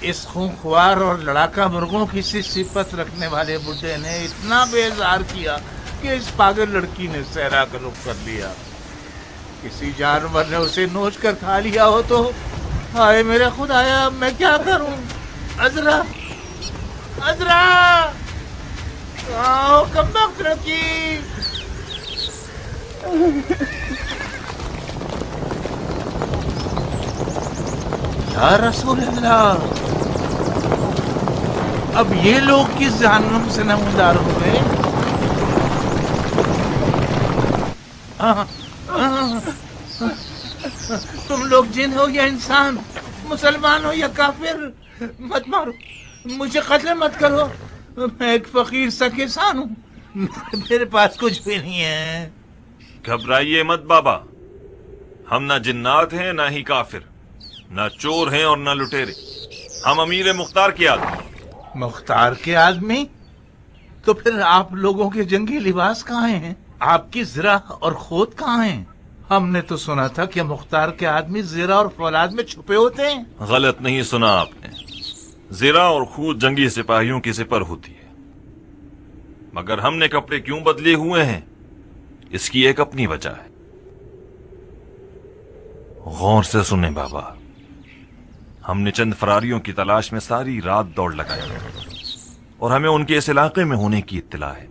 اس خونخوار اور لڑاکا مرغوں کی سی صفت رکھنے والے بڈھے نے اتنا بیزار کیا کہ اس پاگل لڑکی نے صحرا کا رخ کر لیا. کسی جانور نے اسے نوچ کر کھا لیا ہو تو ہائے میرے خدایا میں کیا کروں. عذرا عذرا آؤ کم وقت رکھی. یا رسول اللہ، اب یہ لوگ کس جہنم سے نمودار ہو گئے؟ تم لوگ جن ہو یا انسان، مسلمان ہو یا کافر، مت مارو، مجھے قتل مت کرو. میں ایک فقیر سا کسان ہوں، میرے پاس کچھ بھی نہیں ہے. گھبرائیے مت بابا، ہم نہ جنات ہیں نہ ہی کافر، نہ چور ہیں اور نہ لٹیرے، ہم امیر مختار کے آدمی. مختار کے آدمی؟ تو پھر آپ لوگوں کے جنگی لباس کہاں ہیں؟ آپ کی زرہ اور خود کہاں ہیں؟ ہم نے تو سنا تھا کہ مختار کے آدمی زرہ اور فولاد میں چھپے ہوتے ہیں. غلط نہیں سنا آپ نے، زرہ اور خود جنگی سپاہیوں کی سپر ہوتی ہے، مگر ہم نے کپڑے کیوں بدلے ہوئے ہیں اس کی ایک اپنی وجہ ہے. غور سے سنیں بابا، ہم نے چند فراریوں کی تلاش میں ساری رات دوڑ لگائی اور ہمیں ان کے اس علاقے میں ہونے کی اطلاع ہے.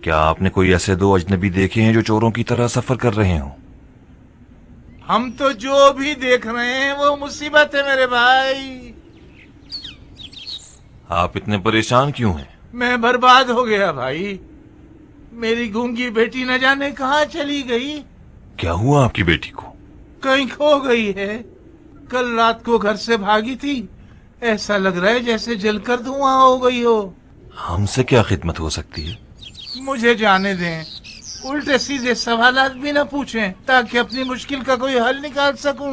کیا آپ نے کوئی ایسے دو اجنبی دیکھے ہیں جو چوروں کی طرح سفر کر رہے ہوں؟ ہم تو جو بھی دیکھ رہے ہیں وہ مصیبت ہے میرے بھائی. آپ اتنے پریشان کیوں ہیں؟ میں برباد ہو گیا بھائی. میری گونگی بیٹی نہ جانے کہاں چلی گئی. کیا ہوا آپ کی بیٹی کو؟ کہیں کھو گئی ہے. کل رات کو گھر سے بھاگی تھی، ایسا لگ رہا ہے جیسے جل کر دھواں ہو گئی ہو. ہم سے کیا خدمت ہو سکتی ہے؟ مجھے جانے دیں، الٹے سیدھے سوالات بھی نہ پوچھیں تاکہ اپنی مشکل کا کوئی حل نکال سکوں.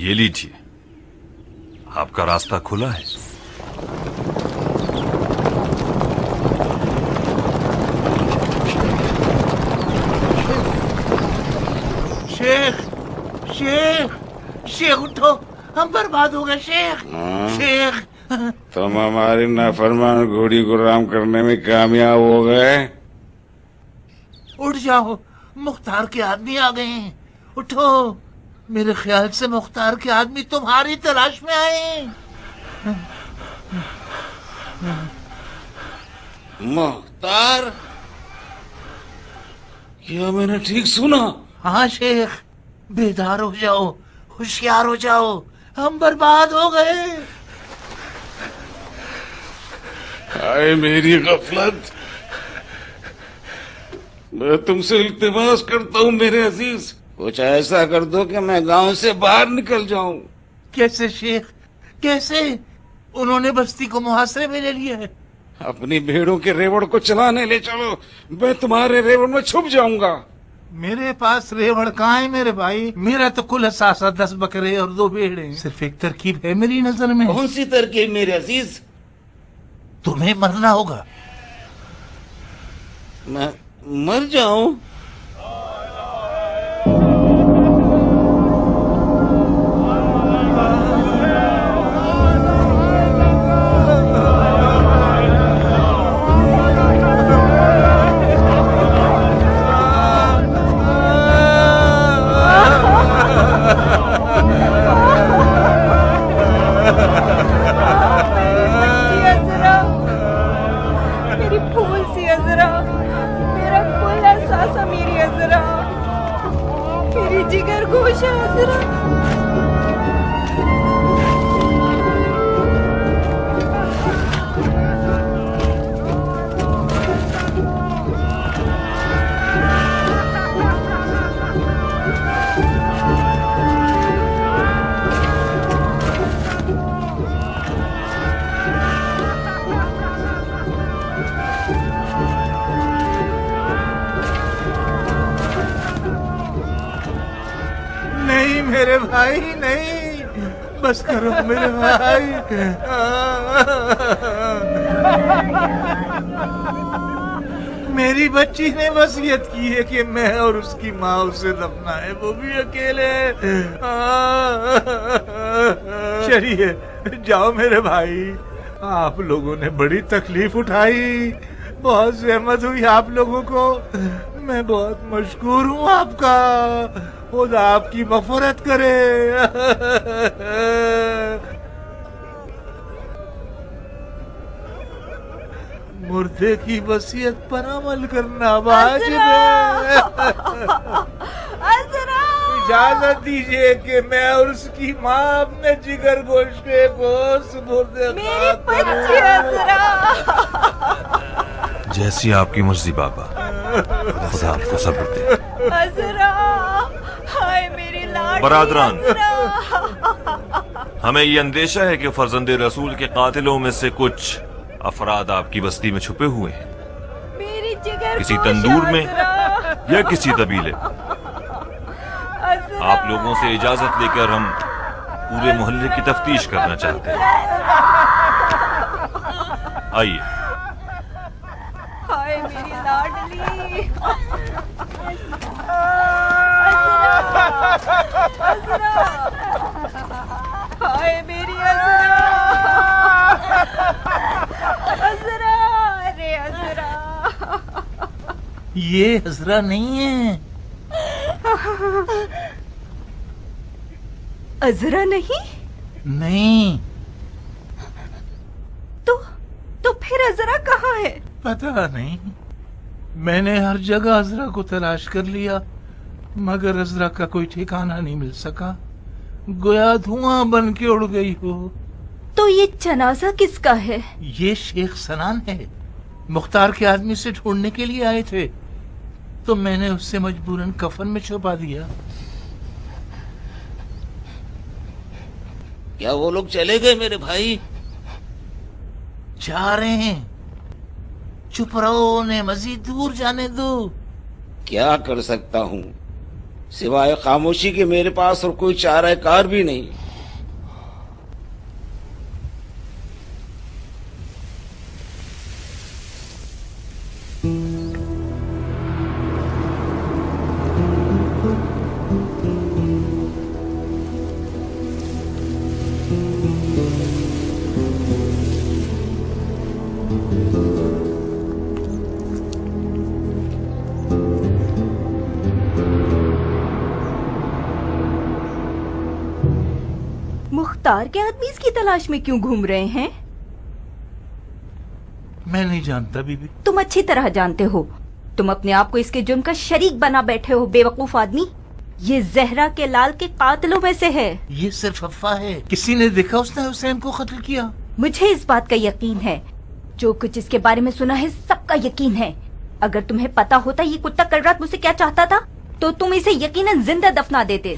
یہ لیجیے، آپ کا راستہ کھلا ہے. شیخ شیخ شیخ اٹھو، ہم برباد ہو گئے. شیخ شیخ تم ہماری نافرمان گھوڑی کو رام کرنے میں کامیاب ہو گئے. اٹھ جاؤ، مختار کے آدمی آ گئے ہیں. اٹھو، میرے خیال سے مختار کے آدمی تمہاری تلاش میں آئے ہیں. مختار؟ کیا میں نے ٹھیک سنا؟ ہاں شیخ، بیدار ہو جاؤ، ہوشیار ہو جاؤ، ہم برباد ہو گئے. آئے میری غفلت. میں تم سے التماس کرتا ہوں میرے عزیز، کچھ ایسا کر دو کہ میں گاؤں سے باہر نکل جاؤں. کیسے شیخ، کیسے؟ انہوں نے بستی کو محاصرے میں لے لیا ہے. اپنی بھیڑوں کے ریوڑ کو چلانے لے چلو، میں تمہارے ریوڑ میں چھپ جاؤں گا. میرے پاس ریوڑ کہاں ہے میرے بھائی؟ میرا تو کل اثاثہ 10 بکرے اور 2 بھیڑیں. صرف ایک ترکیب ہے میری نظر میں. کون سی ترکیب میرے عزیز؟ تمہیں مرنا ہوگا. میں مر جاؤں؟ جگر گوشہ عذرا. نہیں میرے بھائی نہیں، بس کرو میرے بھائی. میری بچی نے وصیت کی ہے کہ میں اور اس کی ماں اسے دفنائے، وہ بھی اکیلے۔ چلیے جاؤ میرے بھائی، آپ لوگوں نے بڑی تکلیف اٹھائی، بہت زحمت ہوئی آپ لوگوں کو، میں بہت مشکور ہوں آپ کا، خدا آپ کی مغفرت کرے۔ مردے کی وصیت پر عمل کرنا واجب ہے۔ اجازت دیجیے کہ میں اور اس کی ماں اپنے جگر گوشے کو سپرد خاک کروں۔ جیسی آپ کی مرضی بابا، خدا آپ کو صبر دے۔ برادران، ہمیں یہ اندیشہ ہے کہ فرزند رسول کے قاتلوں میں سے کچھ افراد آپ کی بستی میں چھپے ہوئے ہیں، کسی تندور میں یا کسی قبیلے۔ آپ لوگوں سے اجازت لے کر ہم پورے محلے کی تفتیش کرنا چاہتے ہیں۔ آئیے۔ ہائے میری لاڈلی، ہائے میری عذرا، ارے عذرا، یہ عذرا نہیں ہے۔ عذرا نہیں؟ نہیں، تو پھر عذرا کہاں ہے؟ پتہ نہیں، میں نے ہر جگہ عذرا کو تلاش کر لیا مگر عذرا کا کوئی ٹھکانہ نہیں مل سکا، گویا دھواں بن کے اڑ گئی ہو۔ تو یہ جنازہ کس کا ہے؟ یہ شیخ سنان ہے، مختار کے آدمی سے ڈھونڈنے کے لیے آئے تھے تو میں نے اس سے مجبوراً کفن میں چھپا دیا۔ کیا وہ لوگ چلے گئے میرے بھائی؟ جا رہے ہیں، چپ رہو، انہیں مزید دور جانے دو۔ کیا کر سکتا ہوں سوائے خاموشی کے، میرے پاس اور کوئی چارہ کار بھی نہیں۔ مختار کے آدمی اس کی تلاش میں کیوں گھوم رہے ہیں؟ میں نہیں جانتا بی بی۔ تم اچھی طرح جانتے ہو، تم اپنے آپ کو اس کے جرم کا شریک بنا بیٹھے ہو، بے وقوف آدمی۔ یہ زہرا کے لال کے قاتلوں میں سے ہے۔ یہ صرف افواہ ہے، کسی نے دیکھا اس نے حسین کو قتل کیا؟ مجھے اس بات کا یقین ہے، جو کچھ اس کے بارے میں سنا ہے سب کا یقین ہے۔ اگر تمہیں پتا ہوتا یہ کتا کل رات مجھ سے کیا چاہتا تھا تو تم اسے یقیناً زندہ دفنا دیتے۔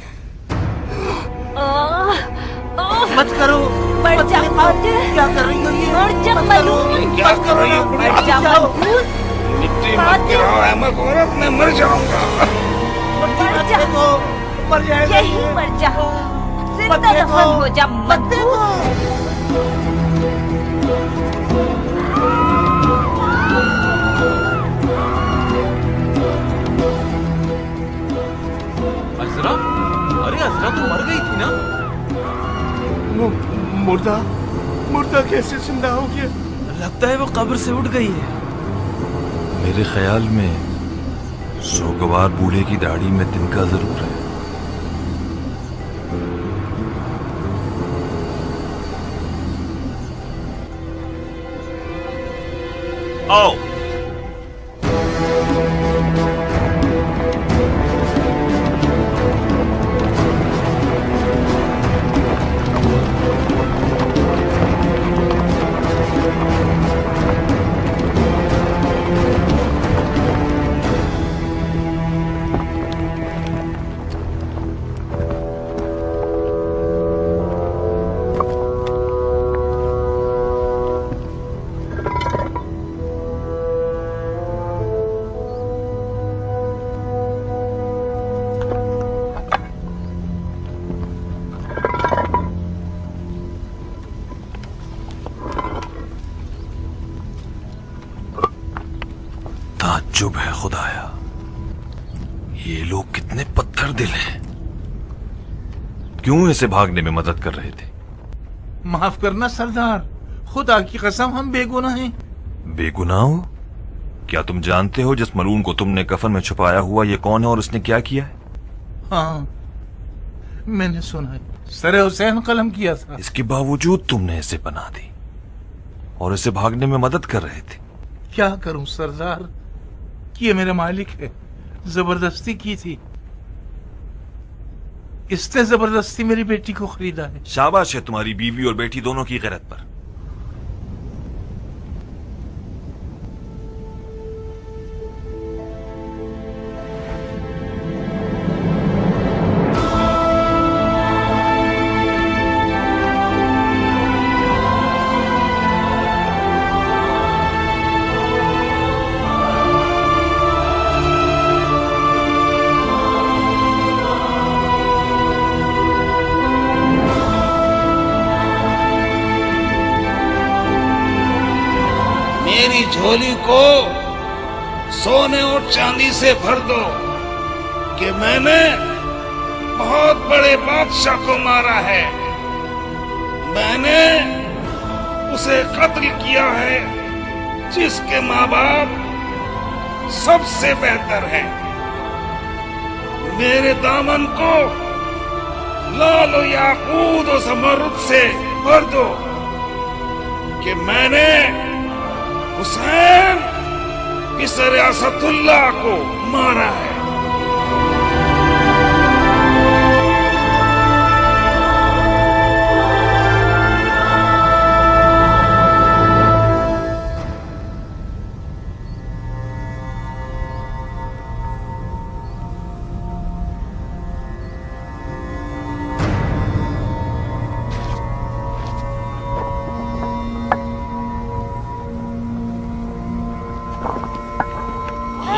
مت کرو، مر جا قاتل، کیا کر رہی ہو؟ یہ مر جا ملعون، کیا کر رہی ہو؟ مر جا منحوس، مٹی مت گراؤ احمد عورت، میں مر جاؤں گا۔ مر جا، مر جائے گا یہی یہ۔ مر جا، زندہ دفن ہو جا منحوس۔ عذرا، ارے عذرا تو مر گئی تھی نا؟ مردہ کیسے زندہ ہو گیا؟ لگتا ہے وہ قبر سے اٹھ گئی ہے۔ میرے خیال میں سوگوار بوڑھے کی داڑھی میں تنکا ضرور ہے۔ آؤ۔ खुदाया, ये लोग कितने पत्थर दिल हैं। क्यों इसे भागने में मदद कर रहे थे? माफ करना सरदार, खुदा की कसम हम बेगुनाह हैं। बेगुनाह हो? क्या तुम जानते हो जिस मलून को तुमने कफन में छुपाया हुआ ये कौन है और उसने क्या किया है? हाँ, मैंने सुना है, सर हुसैन कलम किया था। इसके बावजूद तुमने इसे बना दी और इसे भागने में मदद कर रहे थे। क्या करूं सरदार, कि ये मेरे मालिक है, जबरदस्ती की थी। इसने जबरदस्ती मेरी बेटी को खरीदा है। शाबाश है तुम्हारी बीवी और बेटी दोनों की गैरत पर। मेरी झोली को सोने और चांदी से भर दो कि मैंने बहुत बड़े बादशाह को मारा है। मैंने उसे कत्ल किया है जिसके माँ बाप सबसे बेहतर हैं। मेरे दामन को लाल और याकूत और ज़मरुद से भर दो कि मैंने हुसैन किसर असदुल्लाह को मारा है।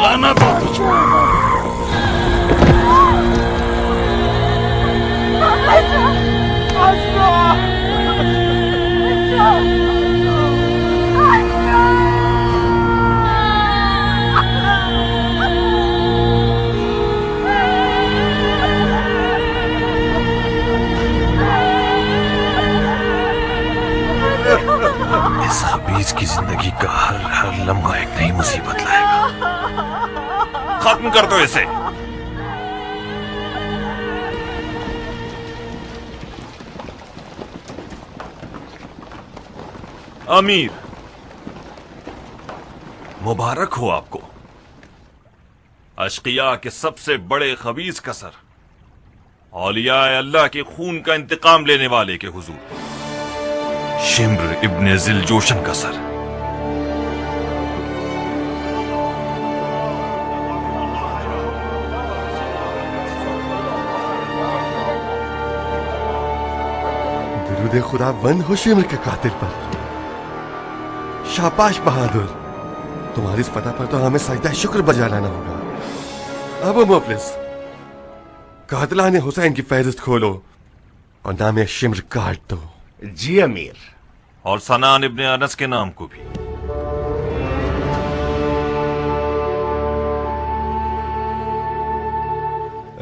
लानत हो तुझको। इस हबीज की जिंदगी का हर लम्हा एक नई मुसीबत लाएगा। खत्म कर दो इसे। अमीर, मुबारक हो आपको। अश्किया के सबसे बड़े खबीज का सर, औलिया अल्लाह के खून का इंतकाम लेने वाले के हुजूर शिम्र इब्ने जिलजोशन का सर। दरूद खुदा बंद हो शिम्र के कातिल पर। शाबाश बहादुर, तुम्हारी इस फतह पर तो हमें सजदा शुक्र बजा लाना होगा। अब मुफलिस, कातिलाने हुसैन की फहरिस्त खोलो और नाम शिम्र काट दो। जी अमीर। और सनान इब्ने अनस के नाम को भी।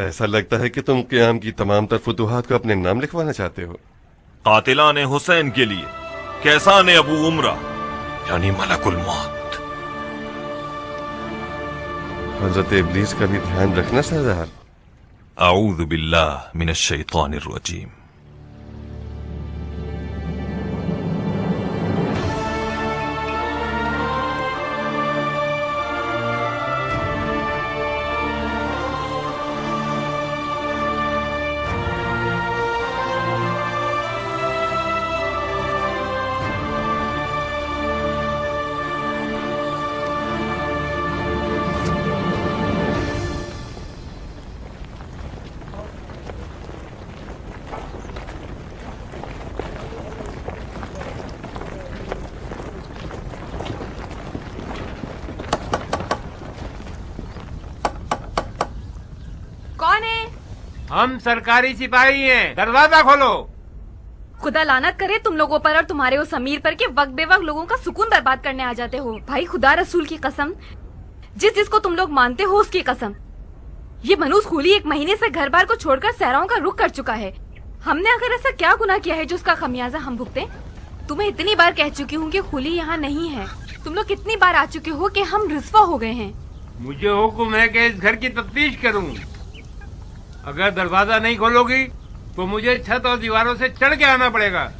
ऐसा लगता है कि तुम क़याम की तमाम तर फुतूहात को अपने नाम लिखवाना चाहते हो। कातिलाने हुसैन के लिए कैसाने अबू उमरा यानी मलकुल मौत। हजरत इब्लीस का भी ध्यान रखना सरदार। आऊज़ु बिल्लाह मिनश शैतानिर रजीम। हम सरकारी सिपाही हैं, दरवाजा खोलो। खुदा लानत करे तुम लोगों पर और तुम्हारे उस अमीर पर के वक्त बेवक्त लोगों का सुकून बर्बाद करने आ जाते हो। भाई खुदा रसूल की कसम, जिस जिसको तुम लोग मानते हो उसकी कसम। ये मनूस खूली 1 महीने से घर बार को छोड़कर सहराओं का रुख कर चुका है। हमने आखिर ऐसा क्या गुनाह किया है जो उसका खमियाजा हम भुगतें? तुम्हें इतनी बार कह चुकी हूँ कि खूली यहाँ नहीं है। तुम लोग कितनी बार आ चुके हो कि हम रिस्वा हो गए हैं। मुझे हुक्म है कि इस घर की तफ्तीश करूं। अगर दरवाजा नहीं खोलोगी तो मुझे छत और दीवारों से चढ़ के आना पड़ेगा।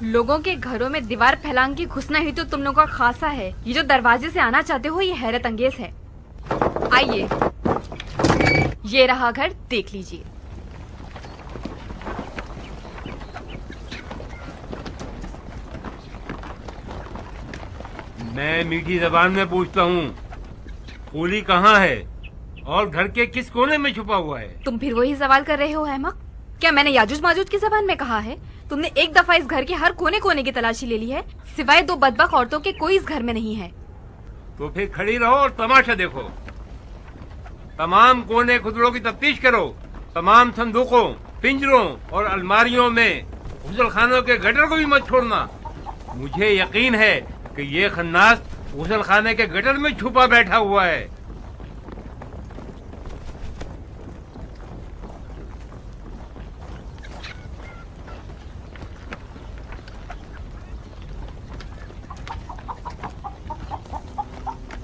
लोगों के घरों में दीवार फैलांग के घुसना ही तो तुम लोगों का खासा है। ये जो दरवाजे से आना चाहते हो ये हैरत अंगेज है। आइए, ये रहा घर, देख लीजिए। मैं मीठी जबान में पूछता हूँ, खूली कहाँ है और घर के किस कोने में छुपा हुआ है? तुम फिर वही सवाल कर रहे हो अहमक। क्या मैंने याजुज माजुज की जबान में कहा है? तुमने एक दफा इस घर के हर कोने कोने की तलाशी ले ली है, सिवाय 2 बदबक औरतों के कोई इस घर में नहीं है। तो फिर खड़ी रहो और तमाशा देखो। तमाम कोने खुदड़ों की तफ्तीश करो। तमाम संदूकों, पिंजरों और अलमारियों में गुसल खानों के गटर को भी मत छोड़ना। मुझे यकीन है कि ये खन्नास गुसल खाने के गटर में छुपा बैठा हुआ है।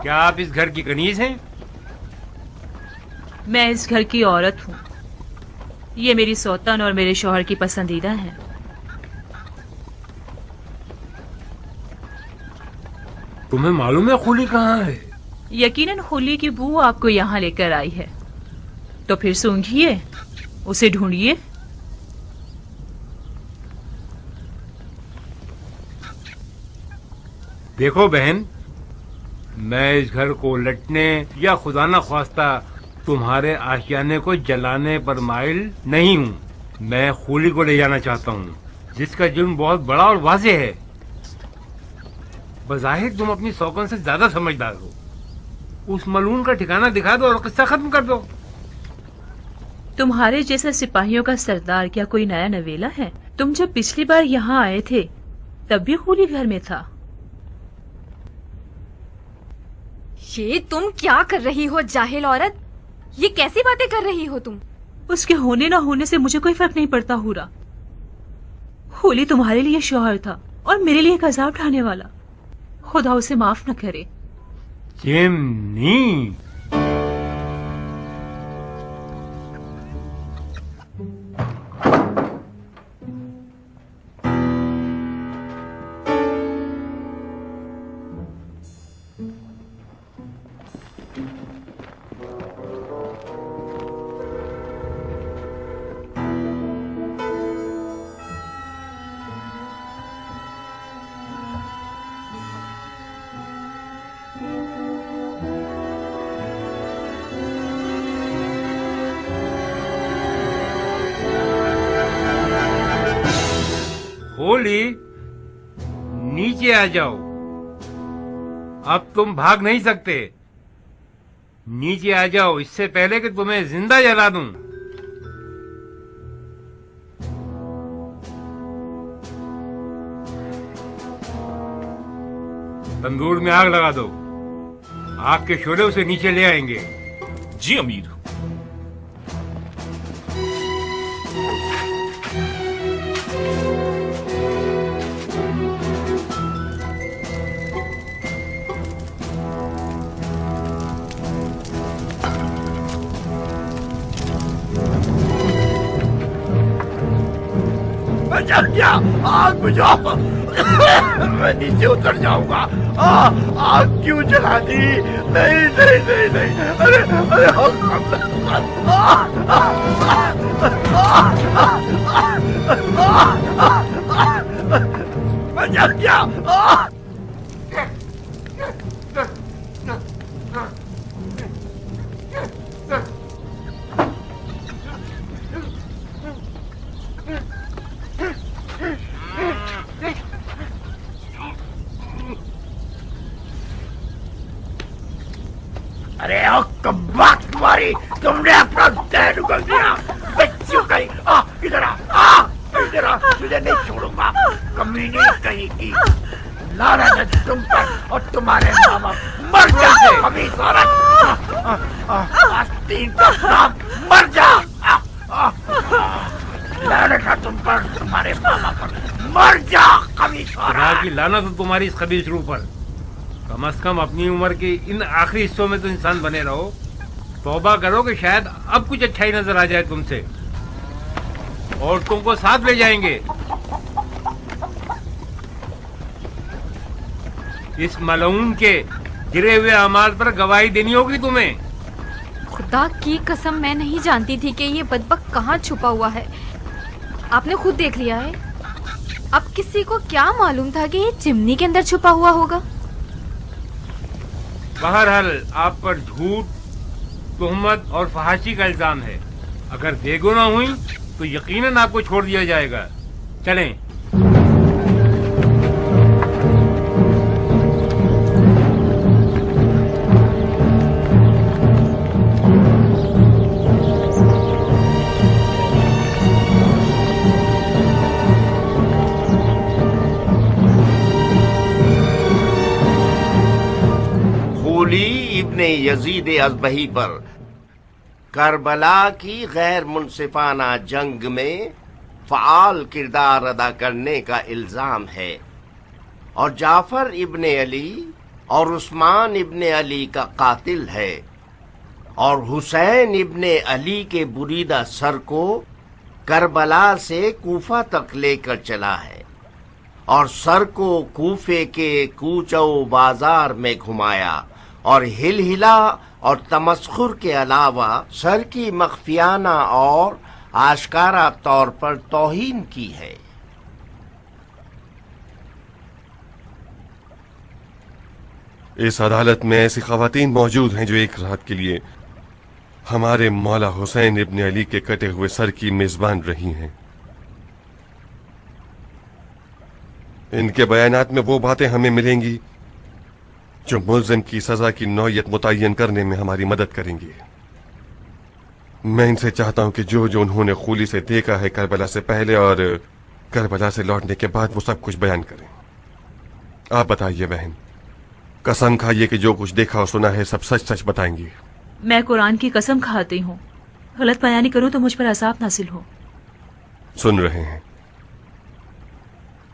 क्या आप इस घर की कनीज हैं? मैं इस घर की औरत हूँ। ये मेरी सौतन और मेरे शौहर की पसंदीदा है। तुम्हें मालूम है खूली कहाँ है? यकीनन खूली की बू आपको यहाँ लेकर आई है, तो फिर सूंघिए, उसे ढूंढिए। देखो बहन, मैं इस घर को लटने या खुदा न ख्वास्ता तुम्हारे आशियाने को जलाने पर माइल नहीं हूँ। मैं खूली को ले जाना चाहता हूँ, जिसका जुर्म बहुत बड़ा और वाज़ेह है। बज़ाहिर तुम अपनी सौकन से ज्यादा समझदार हो। उस मलून का ठिकाना दिखा दो और किस्सा खत्म कर दो। तुम्हारे जैसे सिपाहियों का सरदार क्या कोई नया नवेला है? तुम जब पिछली बार यहाँ आए थे तब भी खूली घर में था। ये तुम क्या कर रही हो जाहिल औरत? ये कैसी बातें कर रही हो तुम? उसके होने ना होने से मुझे कोई फर्क नहीं पड़ता हुरा। खूली तुम्हारे लिए शौहर था और मेरे लिए एक अजाब ढाने वाला। खुदा उसे माफ न करे। चिमनी, खूली, नीचे आ जाओ। अब तुम भाग नहीं सकते। नीचे आ जाओ, इससे पहले कि तुम्हें जिंदा जला दूं। तंदूर में आग लगा दो। आग के शोले उसे नीचे ले आएंगे। जी अमीर। जल गया, आग बुझाओ। मैं नीचे उतर जाऊंगा। आग क्यों जला दी? नहीं नहीं नहीं नहीं, अरे अरे मैं जल गया। अरे ओ कब्बाक तुम्हारी, तुमने अपना दहन उगल दिया। बच्चियों कहीं इधर आ, इधर आ, तुझे नहीं छोड़ूंगा। कमीनी कहीं की। लानत है तुम पर और तुम्हारे माँ बाप। मर जा खबीस औरत, आस्तीन का सांप, मर जा। लानत है तुम पर, तुम्हारे माँ बाप पर, मर जा खबीस खुदा औरत। की लानत हो तुम्हारी इस खबीस रूह पर। कम से कम अपनी उम्र के इन आखिरी हिस्सों में तो इंसान बने रहो। तौबा करो कि शायद अब कुछ अच्छाई नजर आ जाए तुमसे, और तुमको साथ ले जाएंगे। इस मलऊन के गिरे हुए अमाल पर गवाही देनी होगी तुम्हें। खुदा की कसम, मैं नहीं जानती थी कि ये बदबक कहाँ छुपा हुआ है। आपने खुद देख लिया है। अब किसी को क्या मालूम था कि ये चिमनी के अंदर छुपा हुआ होगा। बहरहाल आप पर झूठ, तुहमत और फहाशी का इल्जाम है। अगर बेगुनाह हुई तो यकीनन आपको छोड़ दिया जाएगा। चलें। इब्ने यजीद अज़बही पर करबला की गैर मुनसिफाना जंग में फ़आल किरदार अदा करने का इल्जाम है और जाफर इब्ने अली और उस्मान इब्ने अली का कातिल है और हुसैन इब्ने अली के बुरीदा सर को करबला से कूफा तक लेकर चला है और सर को कूफे के कूचो बाजार में घुमाया और हिलहिला और तमस्खुर के अलावा सर की मख्फियाना और आशकारा तौर पर तौहीन की है। इस अदालत में ऐसी खवातीन मौजूद हैं जो एक रात के लिए हमारे मौला हुसैन इब्ने अली के कटे हुए सर की मेजबान रही हैं। इनके बयानात में वो बातें हमें मिलेंगी जो मुल्ज़िम की सजा की नौयत मुतय्यन करने में हमारी मदद करेंगी। मैं इनसे चाहता हूं कि जो जो उन्होंने खूली से देखा है करबला से पहले और करबला से लौटने के बाद वो सब कुछ बयान करें। आप बताइए बहन, कसम खाइए कि जो कुछ देखा और सुना है सब सच सच बताएंगी। मैं कुरान की कसम खाती हूँ, गलत बयानी करूँ तो मुझ पर अज़ाब नासिल हो। सुन रहे हैं।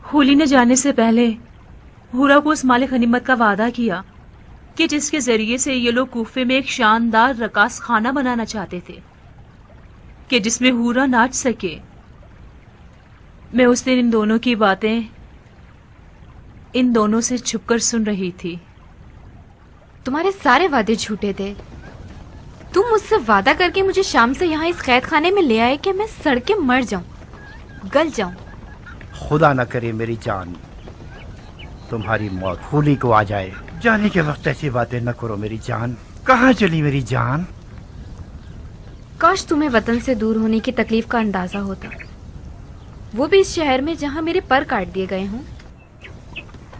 होली ने जाने से पहले हुरा को उस मालिक गनीमत का वादा किया कि जिसके जरिए से ये लोग कूफे में एक शानदार रकास खाना बनाना चाहते थे कि जिसमें हुरा नाच सके। मैं उस दिन इन दोनों की बातें इन दोनों से छुपकर सुन रही थी। तुम्हारे सारे वादे झूठे थे। तुम मुझसे वादा करके मुझे शाम से यहाँ इस कैद खाने में ले आए कि मैं सड़ के मर जाऊं, गल जाऊं। खुदा न करे मेरी जान तुम्हारी मौत होली को आ जाए। जाने के वक्त ऐसी बातें न करो मेरी जान। कहाँ चली मेरी जान? काश तुम्हें वतन से दूर होने की तकलीफ का अंदाजा होता, वो भी इस शहर में जहाँ मेरे पर काट दिए गए हों।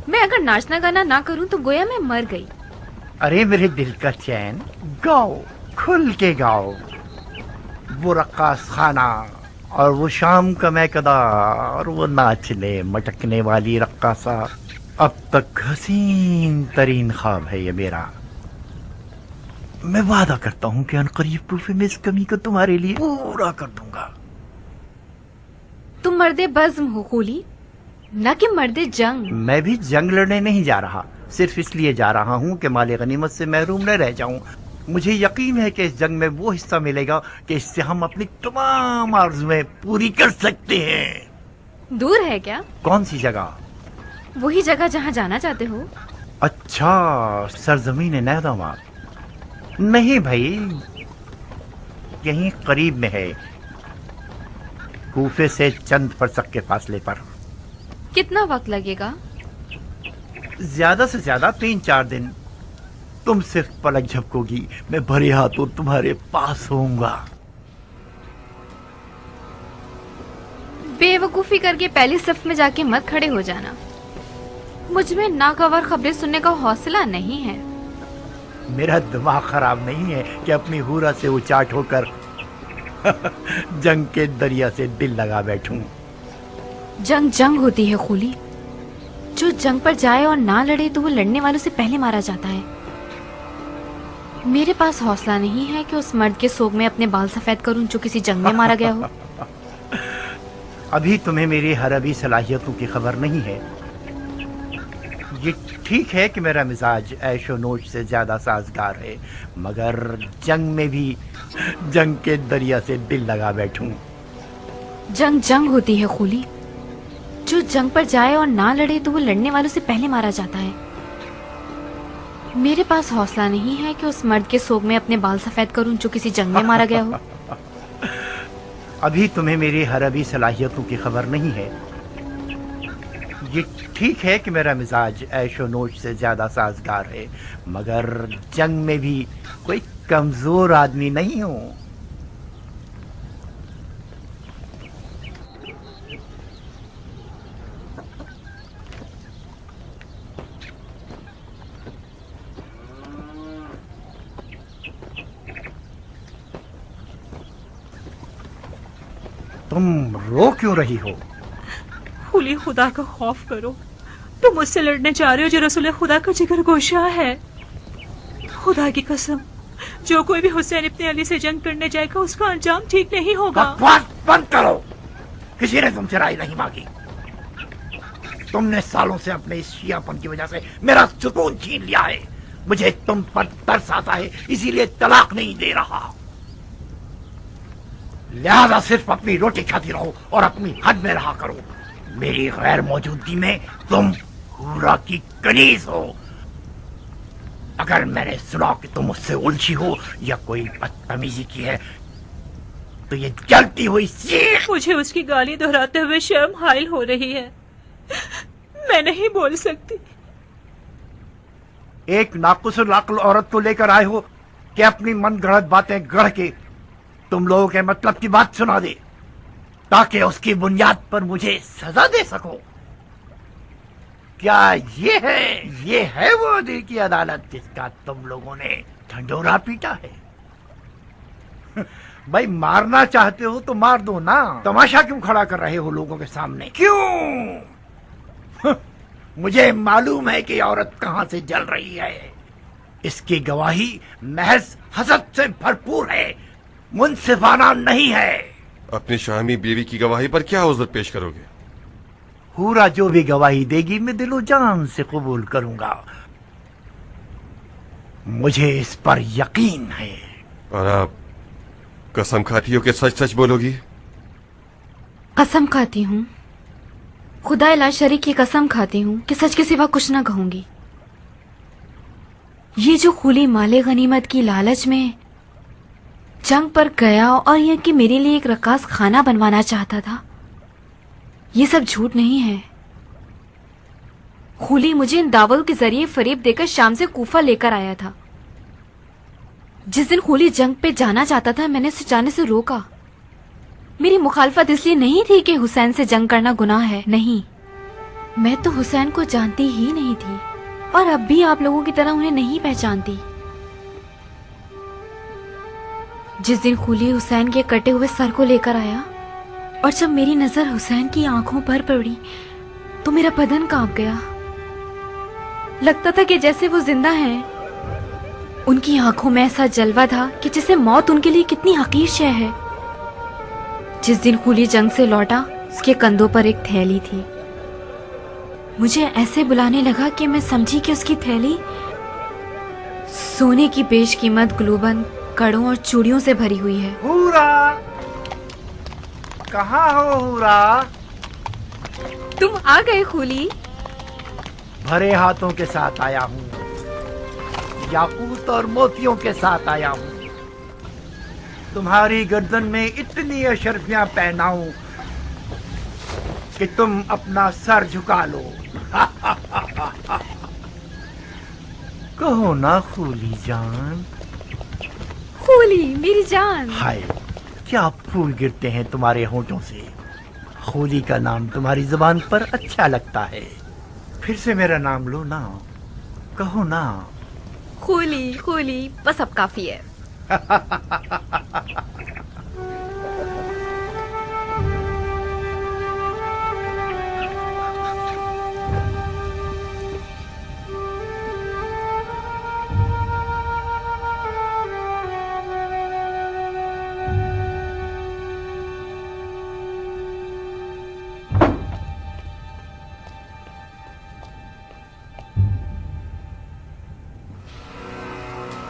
मैं अगर नाचना गाना ना करूं तो गोया मैं मर गई। अरे मेरे दिल का चैन, गाओ, खुल के गाओ। वो रक्कास खाना और वो शाम का मैकदा और वो नाचने मटकने वाली रक्कासा अब तक हसीन तरीन ख्वाब है ये मेरा। मैं वादा करता हूँ कि अनकरीब कूफे में इस कमी को तुम्हारे लिए पूरा कर दूंगा। तुम मर्दे बज़्म हो खूली, न कि मर्दे जंग। मैं भी जंग लड़ने नहीं जा रहा, सिर्फ इसलिए जा रहा हूँ कि माले गनीमत से महरूम न रह जाऊं। मुझे यकीन है कि इस जंग में वो हिस्सा मिलेगा कि इससे हम अपनी तमाम आरज़ुएं पूरी कर सकते हैं। दूर है क्या? कौन सी जगह? वही जगह जहाँ जाना चाहते हो। अच्छा, सरजमीन नैदमा। नहीं भाई, यहीं करीब में है, कूफे से चंद फरसक के फासले पर। कितना वक्त लगेगा? ज्यादा से ज्यादा 3-4 दिन। तुम सिर्फ पलक झपकोगी, मैं भरे हाथों तुम्हारे पास होऊंगा। बेवकूफी करके पहली सफ में जाके मत खड़े हो जाना। मुझ में नागवार खबरें सुनने का हौसला नहीं है। मेरा दिमाग खराब नहीं है कि अपनी हुरा से उचाट होकर जंग के दरिया से दिल लगा बैठूं। जंग जंग होती है खूली, जो जंग पर जाए और ना लड़े तो वो लड़ने वालों से पहले मारा जाता है। मेरे पास हौसला नहीं है कि उस मर्द के सोग में अपने बाल सफेद करूं जो किसी जंग में मारा गया हो। अभी तुम्हें मेरी हरबी सलाहियतों की खबर नहीं है। ये ठीक है कि मेरा मिजाज ऐशो नोश से ज्यादा साजगार है, मगर जंग में भी जंग के दरिया से दिल लगा बैठूं। जंग जंग होती है खूली, जो जंग पर जाए और ना लड़े तो वो लड़ने वालों से पहले मारा जाता है। मेरे पास हौसला नहीं है कि उस मर्द के सोग में अपने बाल सफेद करूं जो किसी जंग में मारा गया हो। अभी तुम्हें मेरी हरबी सलाहियतों की खबर नहीं है। ये ठीक है कि मेरा मिजाज ऐशो नोश से ज्यादा साजगार है, मगर जंग में भी कोई कमजोर आदमी नहीं हूं। तुम रो क्यों रही हो? खुली खुदा का खौफ करो, तुम मुझसे लड़ने जा रहे हो जो रसूल खुदा का जिगर गोशा है। खुदा की कसम, जो कोई भी हुसैन इब्ने अली से जंग करने जाएगा उसका अंजाम ठीक नहीं होगा। बकवास बंद करो, किसी ने तुमसे राय नहीं मांगी। तुमने सालों से अपने इस शियापन की वजह से मेरा सुकून छीन लिया है। मुझे तुम पर तरस आता है, इसीलिए तलाक नहीं दे रहा। लिहाजा सिर्फ अपनी रोटी खाती रहो और अपनी हद में रहा करो। मेरी गैर मौजूदगी में तुम हूरा की कनीज हो। अगर मैंने सुना कि तुम मुझसे उलझी हो या कोई बदतमीजी की है तो ये जलती हुई सीख। मुझे उसकी गाली दोहराते हुए शर्म हाइल हो रही है, मैं नहीं बोल सकती। एक नाकुसुल अक्ल औरत को लेकर आए हो कि अपनी मन गढ़ंत बातें गढ़ के तुम लोगों के मतलब की बात सुना दे, ताकि उसकी बुनियाद पर मुझे सजा दे सको। क्या ये है वो दिल की अदालत जिसका तुम लोगों ने ढंढोरा पीटा है? भाई मारना चाहते हो तो मार दो ना, तमाशा क्यों खड़ा कर रहे हो लोगों के सामने? क्यों? मुझे मालूम है कि औरत कहां से जल रही है। इसकी गवाही महज हसद से भरपूर है, मुंसिफाना नहीं है। अपनी शामी बीवी की गवाही पर क्या उज़्र पेश करोगे? हूरा जो भी गवाही देगी मैं दिलो जान से कबूल करूंगा। मुझे इस पर यकीन है। और आप कसम खाती हो कि सच सच बोलोगी? कसम खाती हूँ, खुदा ला शरीक की कसम खाती हूँ कि सच के सिवा कुछ ना कहूंगी। ये जो खुली माले गनीमत की लालच में जंग पर गया और यह कि मेरे लिए एक रकास खाना बनवाना चाहता था, ये सब झूठ नहीं है। खुली मुझे इन दावों के जरिए फरेब देकर शाम से कूफा लेकर आया था। जिस दिन खुली जंग पे जाना चाहता था मैंने उसे जाने से रोका। मेरी मुखालफत इसलिए नहीं थी कि हुसैन से जंग करना गुनाह है, नहीं, मैं तो हुसैन को जानती ही नहीं थी और अब भी आप लोगों की तरह उन्हें नहीं पहचानती। जिस दिन खुली हुसैन के कटे हुए सर को लेकर आया और जब मेरी नजर हुसैन की आंखों पर पड़ी तो मेरा बदन कांप गया। लगता था कि जैसे वो जिंदा हैं। उनकी आंखों में ऐसा जलवा था कि जैसे मौत उनके लिए कितनी हकीर शय है। जिस दिन खुली जंग से लौटा उसके कंधों पर एक थैली थी। मुझे ऐसे बुलाने लगा कि मैं समझी कि उसकी थैली सोने की बेशकीमत ग्लूबन, कड़ों और चूड़ियों से भरी हुई है। हूरा, कहाँ हो हूरा? तुम आ गए खुली? भरे हाथों के साथ आया हूँ, याकूत और मोतियों के साथ आया हूँ। तुम्हारी गर्दन में इतनी अशरफियां पहनाऊं कि तुम अपना सर झुका लो। कहो ना खूली जान। खुली मेरी जान। हाय, क्या फूल गिरते हैं तुम्हारे होंठों से। खूली का नाम तुम्हारी जुबान पर अच्छा लगता है। फिर से मेरा नाम लो ना, कहो ना। खुली खुली, बस अब काफी है।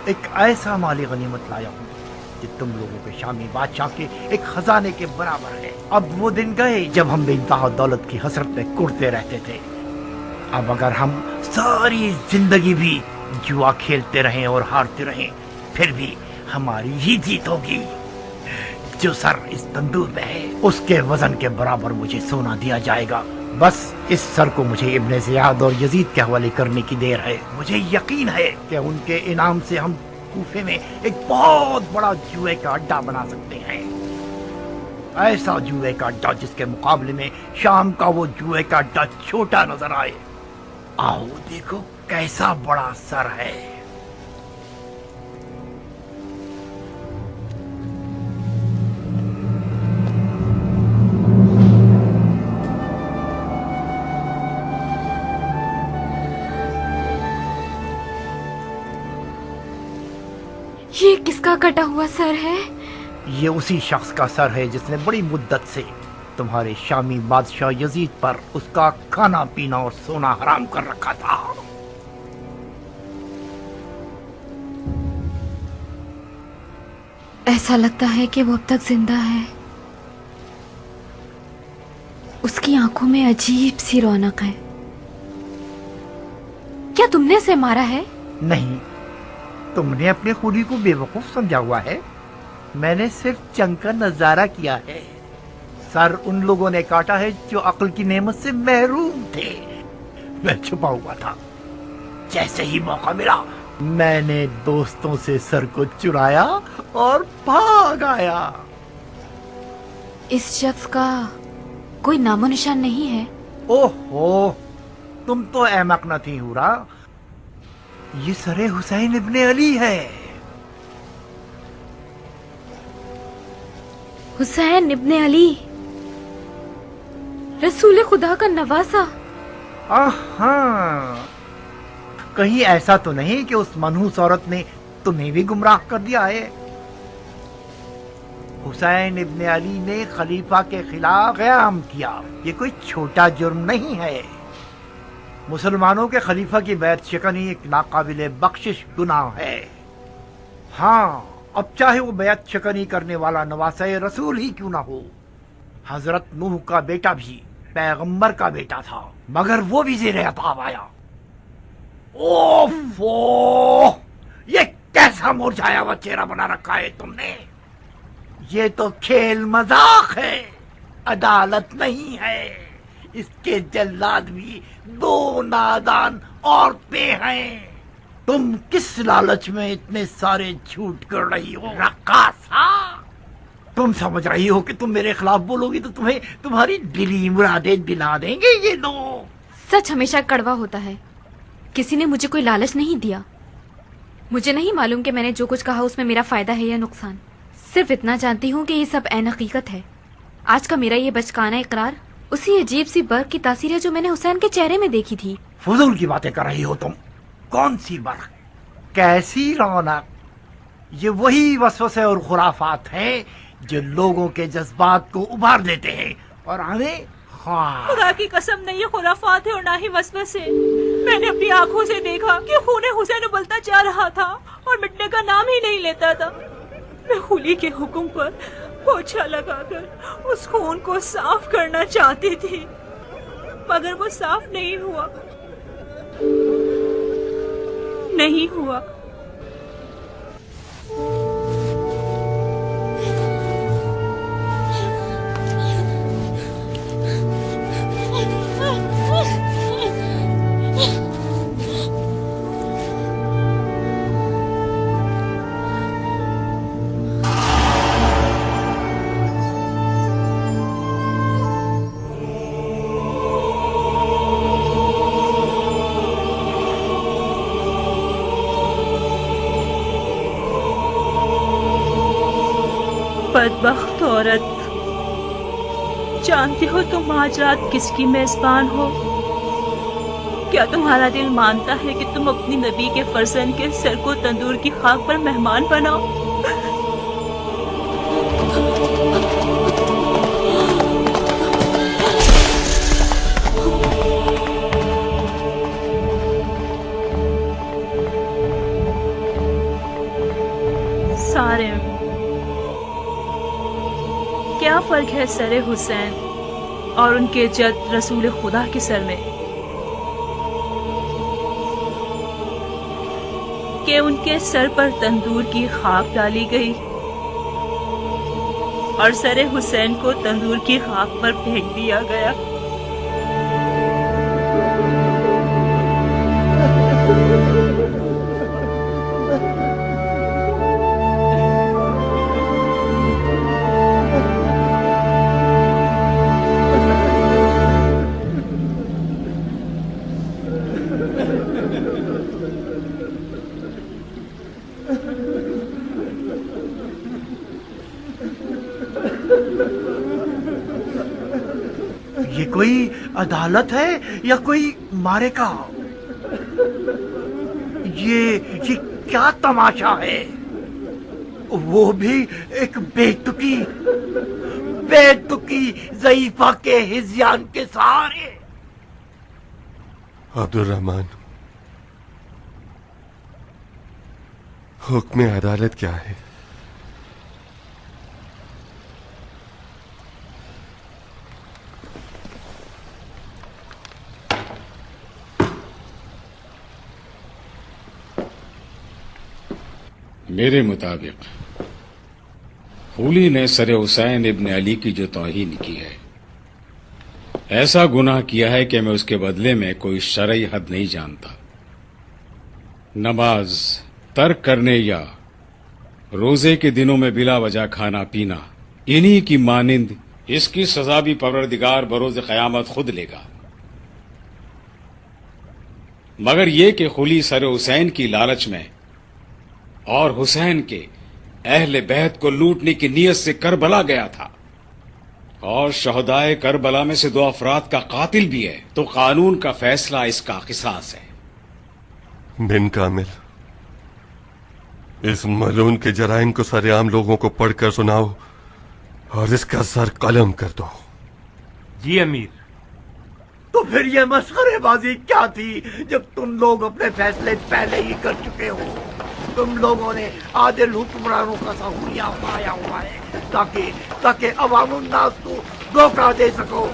एक ऐसा माली गनीमत लाया हूँ कि तुम लोगों के शामी बादशाह के एक खजाने के बराबर है। अब वो दिन गए जब हम बेइंतहा दौलत की हसरत में कुड़ते रहते थे। अब अगर हम सारी जिंदगी भी जुआ खेलते रहें और हारते रहें, फिर भी हमारी ही जीत होगी। जो सर इस तंदूर में है उसके वजन के बराबर मुझे सोना दिया जाएगा। बस इस सर को मुझे इब्ने ज़ियाद और यजीद के हवाले करने की देर है। मुझे यकीन है कि उनके इनाम से हम कूफे में एक बहुत बड़ा जुए का अड्डा बना सकते हैं। ऐसा जुए का अड्डा जिसके मुकाबले में शाम का वो जुए का अड्डा छोटा नजर आए। आओ देखो कैसा बड़ा सर है। ये किसका कटा हुआ सर है? ये उसी शख्स का सर है जिसने बड़ी मुद्दत से तुम्हारे शामी बादशाह यजीद पर उसका खाना पीना और सोना हराम कर रखा था। ऐसा लगता है कि वो अब तक जिंदा है। उसकी आंखों में अजीब सी रौनक है। क्या तुमने उसे मारा है? नहीं, तुमने अपने खूनी को बेवकूफ समझा हुआ है। मैंने सिर्फ जंग का नजारा किया है। सर उन लोगों ने काटा है जो अक्ल की नेमत से महरूम थे। मैं छुपा हुआ था। जैसे ही मौका मिला मैंने दोस्तों से सर को चुराया और भाग आया। इस शख्स का कोई नामो निशान नहीं है? ओहो, तुम तो अहमक न थी हुरा। ये सरे हुसैन इब्ने अली है। हुसैन इब्ने अली, रसूल खुदा का नवासा। हाँ, कहीं ऐसा तो नहीं कि उस मनहूस औरत ने तुम्हें भी गुमराह कर दिया है? हुसैन इब्ने अली ने खलीफा के खिलाफ क़याम किया। ये कोई छोटा जुर्म नहीं है। मुसलमानों के खलीफा की बैत शिकनी एक नाकाबिले बख्शिश गुनाह है। हाँ, अब चाहे वो बैत शिकनी करने वाला नवासे रसूल ही क्यों ना हो। हजरत नूह का बेटा भी पैगंबर का बेटा था, मगर वो भी ज़ेरे अताब आया। ओफो, ये कैसा मुरझाया हुआ चेहरा बना रखा है तुमने। ये तो खेल मजाक है, अदालत नहीं है। इसके जल्लाद भी दो नादान औरतें हैं। तुम किस लालच में इतने सारे झूठ कर रही हो रकासा? तुम समझ रही हो कि तुम मेरे खिलाफ बोलोगी तो तुम्हें तुम्हारी दिली मुरादें दिला देंगे ये लोग। सच हमेशा कड़वा होता है। किसी ने मुझे कोई लालच नहीं दिया। मुझे नहीं मालूम कि मैंने जो कुछ कहा उसमें मेरा फायदा है या नुकसान। सिर्फ इतना जानती हूँ कि ये सब ऐन हकीकत है। आज का मेरा ये बचकाना इकरार उसी अजीब सी बर्फ की तासीर है जो मैंने हुसैन के चेहरे में देखी थी। फजूल की बातें कर रही हो तुम। कौन सी बर्फ, कैसी रौनक? ये वही वसवसे और खुराफात हैं जो लोगों के जज्बात को उभार देते हैं और हमें खुदा की कसम नहीं, ये खुराफात है और ना ही वसवसे। मैंने अपनी आंखों से देखा कि खूने हुसैन उबलता जा रहा था और मिटने का नाम ही नहीं लेता था। मैं खूली के हुक्म पर पोछा लगाकर उस खून को साफ करना चाहती थी, मगर वो साफ नहीं हुआ। नहीं हुआ। बदबख्त औरत, जानती हो तुम आज रात किसकी मेजबान हो? क्या तुम्हारा दिल मानता है कि तुम अपनी नबी के फर्जंद के सर को तंदूर की खाक पर मेहमान बनाओ? ہے سر حسین اور ان کے جد رسول خدا کے سر میں کہ ان کے سر پر تندور کی خاک ڈالی گئی اور سر حسین کو تندور کی خاک پر پھینک دیا گیا۔ یہ کوئی عدالت ہے یا کوئی مارے کا؟ یہ کیا تماشا ہے؟ وہ بھی ایک بے تکی ضعیفہ کے ہذیان کے سہارے۔ عبد الرحمن، حکم عدالت کیا ہے؟ میرے مطابق خولی نے سر حسین ابن علی کی جو توہین کی ہے، ایسا گناہ کیا ہے کہ میں اس کے بدلے میں کوئی شرعی حد نہیں جانتا۔ نماز ترک کرنے یا روزے کے دنوں میں بلا وجہ کھانا پینا، انہی کی مانند اس کی سزا بھی پروردگار بروز قیامت خود لے گا۔ مگر یہ کہ خولی سر حسین کی لالچ میں اور حسین کے اہل بیت کو لوٹنے کی نیت سے کربلا گیا تھا اور شہدائے کربلا میں سے 2 افراد کا قاتل بھی ہے، تو قانون کا فیصلہ اس کا قصاص ہے۔ بن کامل، اس ملعون کے جرائم کو سر عام لوگوں کو پڑھ کر سناؤ اور اس کا سر قلم کر دو۔ جی امیر۔ تو پھر یہ مسخرے بازی کیا تھی جب تم لوگ اپنے فیصلے پہلے ہی کر چکے ہو؟ تم لوگوں نے عادل حکمرانوں کا سہولیا پایا ہوا ہے تاکہ عوام الناس کو دھوکہ دے سکو۔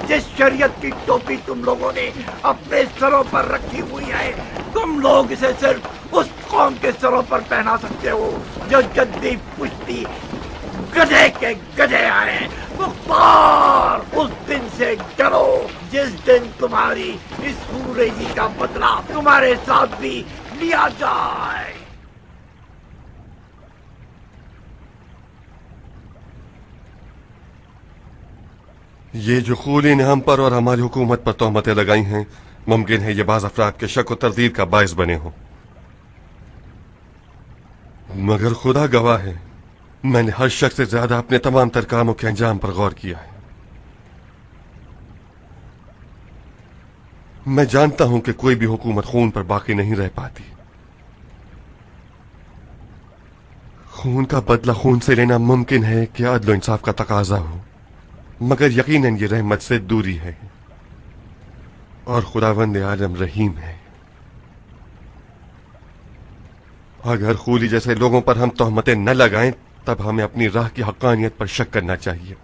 جس شریعت کی ٹوپی تم لوگوں نے اپنے سروں پر رکھی ہوئی ہے، تم لوگ اسے صرف اس قوم کے سروں پر پہنا سکتے ہو جو جدی پشتی گدھے کے گدھے آئے۔ مختار، اس دن سے ڈرو جس دن تمہاری اس خوریزی کا بدلہ تمہارے ساتھ بھی لیا جائے۔ یہ جو خولی نے ہم پر اور ہماری حکومت پر تہمتیں لگائی ہیں، ممکن ہے یہ بعض افراد کے شک و تردید کا باعث بنے ہوں، مگر خدا گواہ ہے میں نے ہر شخص سے زیادہ اپنے تمام تر کاموں کے انجام پر غور کیا ہے۔ میں جانتا ہوں کہ کوئی بھی حکومت خون پر باقی نہیں رہ پاتی۔ خون کا بدلہ خون سے لینا ممکن ہے کہ عدل و انصاف کا تقاضا ہو، مگر یقیناً یہ رحمت سے دوری ہے اور خداوند عالم رحیم ہے۔ اگر خولی جیسے لوگوں پر ہم تہمتیں نہ لگائیں تب ہمیں اپنی راہ کی حقانیت پر شک کرنا چاہیے۔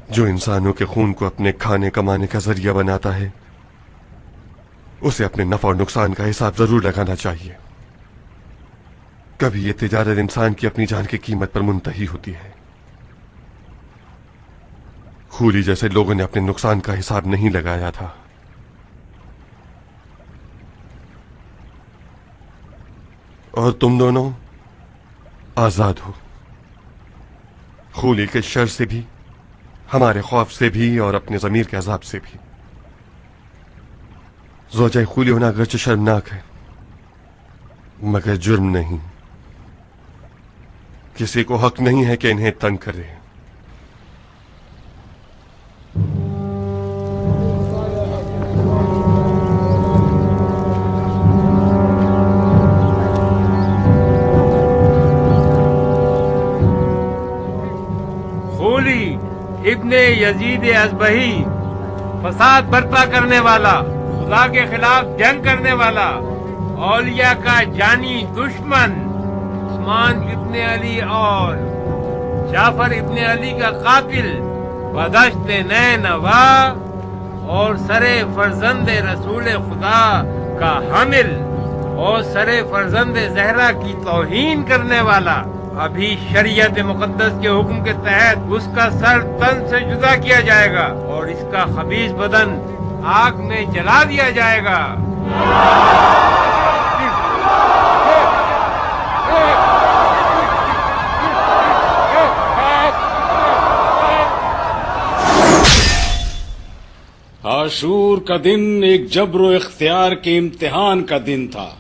جو انسانوں کے خون کو اپنے کھانے کمانے کا ذریعہ بناتا ہے، اسے اپنے نفع اور نقصان کا حساب ضرور لگانا چاہیے۔ کبھی یہ تجارت انسان کی اپنی جان کی قیمت پر منتہی ہوتی ہے۔ خولی جیسے لوگوں نے اپنے نقصان کا حساب نہیں لگایا تھا۔ اور تم دونوں آزاد ہو، خولی کے شر سے بھی، ہمارے خوف سے بھی اور اپنے ضمیر کے عذاب سے بھی۔ زوجہ خولی ہونا اگرچہ شرمناک ہے مگر جرم نہیں۔ کسی کو حق نہیں ہے کہ انہیں تنگ کرے۔ خولی ابن یزید ازبہی، فساد برپا کرنے والا، خدا کے خلاف جنگ کرنے والا، اولیاء کا جانی دشمن، عثمان ابن علی اور जाफर इब्ने अली का कातिल, बदश्त नैनवा और सरे फर्जंद रसूल खुदा का हामिल और सरे फर्जंद जहरा की तौहीन करने वाला, अभी शरीयत मुकद्दस के हुक्म के तहत उसका सर तन से जुदा किया जाएगा और इसका खबीस बदन आग में जला दिया जाएगा। आशूर का दिन एक जब्र इख्तियार के इम्तिहान का दिन था।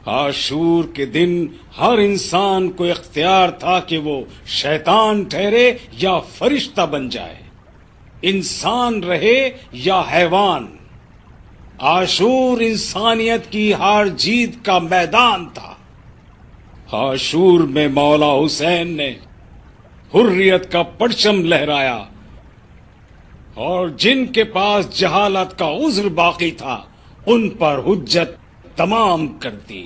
आशूर के दिन हर इंसान को इख्तियार था कि वो शैतान ठहरे या फरिश्ता बन जाए, इंसान रहे या हैवान। आशूर इंसानियत की हार जीत का मैदान था। आशूर में मौला हुसैन ने हुर्रियत का परचम लहराया और जिनके पास जहालत का उज्र बाकी था उन पर हुज्जत तमाम कर दी।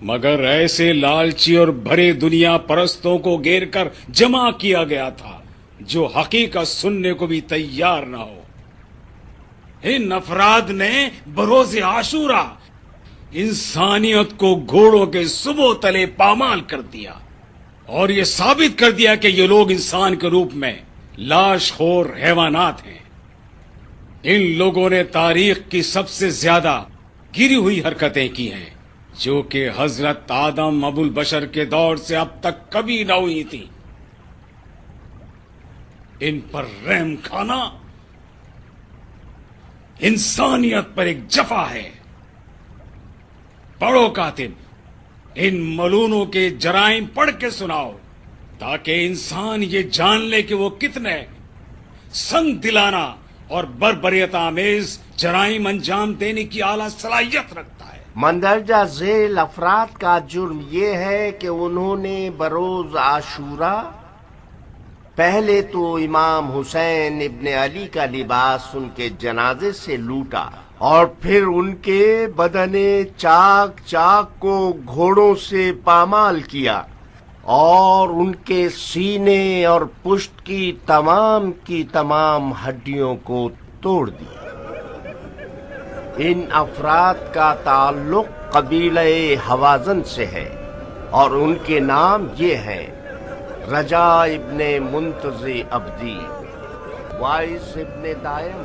मगर ऐसे लालची और भरे दुनिया परस्तों को घेर कर जमा किया गया था जो हकीकत सुनने को भी तैयार न हो। इन अफराद ने बरोज़े आशूरा इंसानियत को घोड़ों के सुबह तले पामाल कर दिया और ये साबित कर दिया कि ये लोग इंसान के रूप में लाशखोर हैवानात हैं। इन लोगों ने तारीख की सबसे ज्यादा गिरी हुई हरकतें की हैं जो कि हजरत आदम अबुल बशर के दौर से अब तक कभी न हुई थी। इन पर रहम खाना इंसानियत पर एक जफा है। पढ़ो कातिब, इन मलूनों के जराइम पढ़ के सुनाओ ताकि इंसान ये जान ले कि वो कितने संग दिलाना और बर्बरियत आमेज जराइम अंजाम देने की आला सलाहियत रखता है। मंदरजा झेल अफराद का जुर्म ये है कि उन्होंने बरोज आशूरा पहले तो इमाम हुसैन इब्ने अली का लिबास उनके जनाजे से लूटा और फिर उनके बदने चाक चाक को घोड़ों से पामाल किया और उनके सीने और पुष्ट की तमाम हड्डियों को तोड़ दिया। इन अफराद का ताल्लुक कबीले हवाजन से है और उनके नाम ये हैं: रजा इब्ने मुंतज़ी अब्दी, वाइस इब्ने दायम,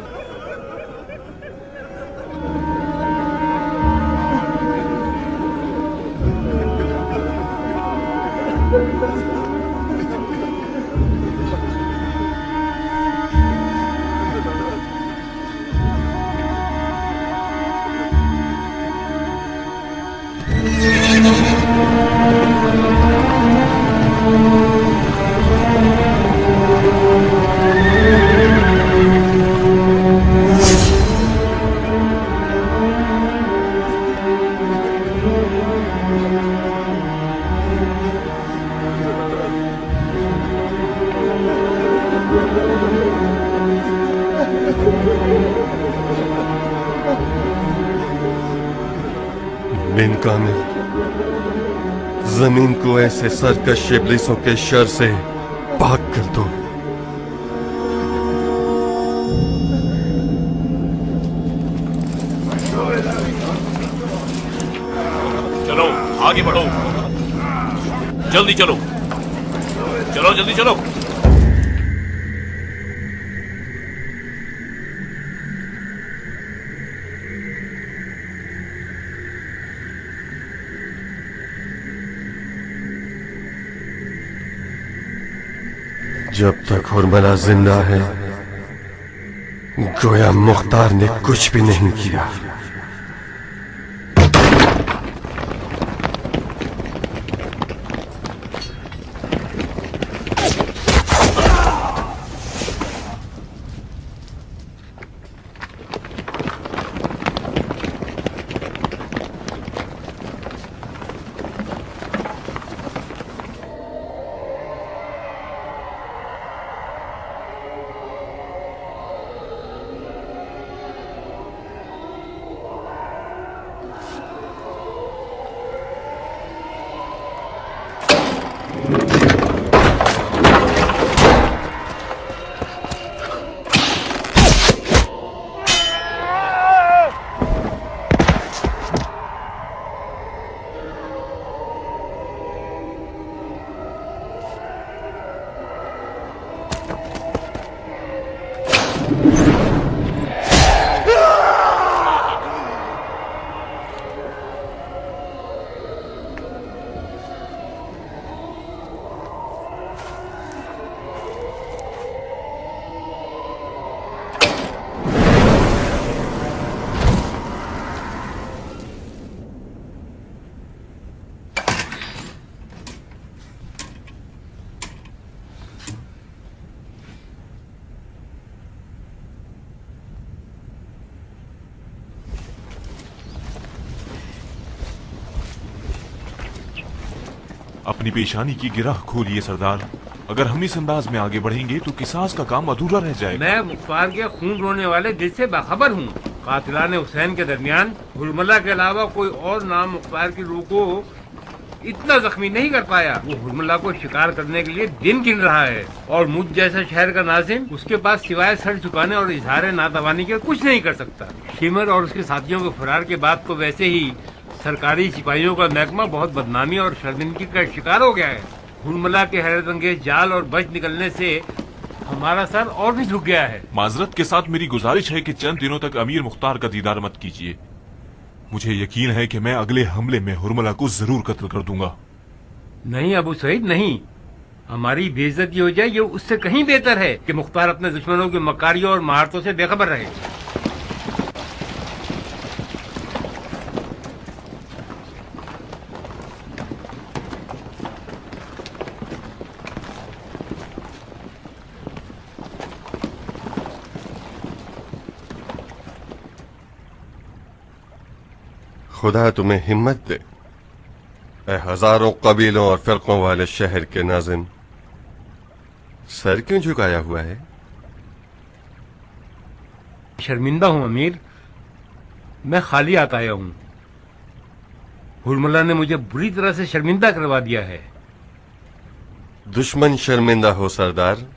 बिन कामिल, जमीन को ऐसे सरकश इब्लीसों के शर से पाक कर दो। चलो आगे बढ़ो, जल्दी चलो, चलो जल्दी चलो। जब तक हुरमला जिंदा है गोया मुख्तार ने कुछ भी नहीं किया। अपनी पेशानी की गिरह खोलिए सरदार। अगर हम इस अंदाज में आगे बढ़ेंगे तो किसास का काम अधूरा रह जाएगा। मैं मुख्तार के खून रोने वाले दिल से बाखबर हूँ। कातिलान हुसैन के दरमियान हुरमला के अलावा कोई और नाम मुख्तार की रूह को इतना जख्मी नहीं कर पाया। वो हुरमला को शिकार करने के लिए दिन गिन रहा है और मुझ जैसा शहर का नाजिम उसके पास सिवाय सर झुकाने और इजहार नातवानी के कुछ नहीं कर सकता। शिमर और उसके साथियों के फरार के बाद तो वैसे ही सरकारी सिपाहियों का महकमा बहुत बदनामी और शर्मिंदगी का शिकार हो गया है। हुरमला के हैरत अंगेज जाल और बच निकलने से हमारा सर और भी झुक गया है। माजरत के साथ मेरी गुजारिश है कि चंद दिनों तक अमीर मुख्तार का दीदार मत कीजिए। मुझे यकीन है कि मैं अगले हमले में हुरमला को जरूर कत्ल कर दूंगा। नहीं अबू सईद नहीं, हमारी बेइज्जती हो जाए ये उससे कहीं बेहतर है कि मुख्तार अपने दुश्मनों की मकारियों और महारतों से बेखबर रहे। खुदा तुम्हें हिम्मत दे ऐ हजारों कबीलों और फिरकों वाले शहर के नाज़िम। सर क्यों झुकाया हुआ है? शर्मिंदा हूँ अमीर, मैं खाली हाथ आया हूँ। हुरमला ने मुझे बुरी तरह से शर्मिंदा करवा दिया है। दुश्मन शर्मिंदा हो सरदार।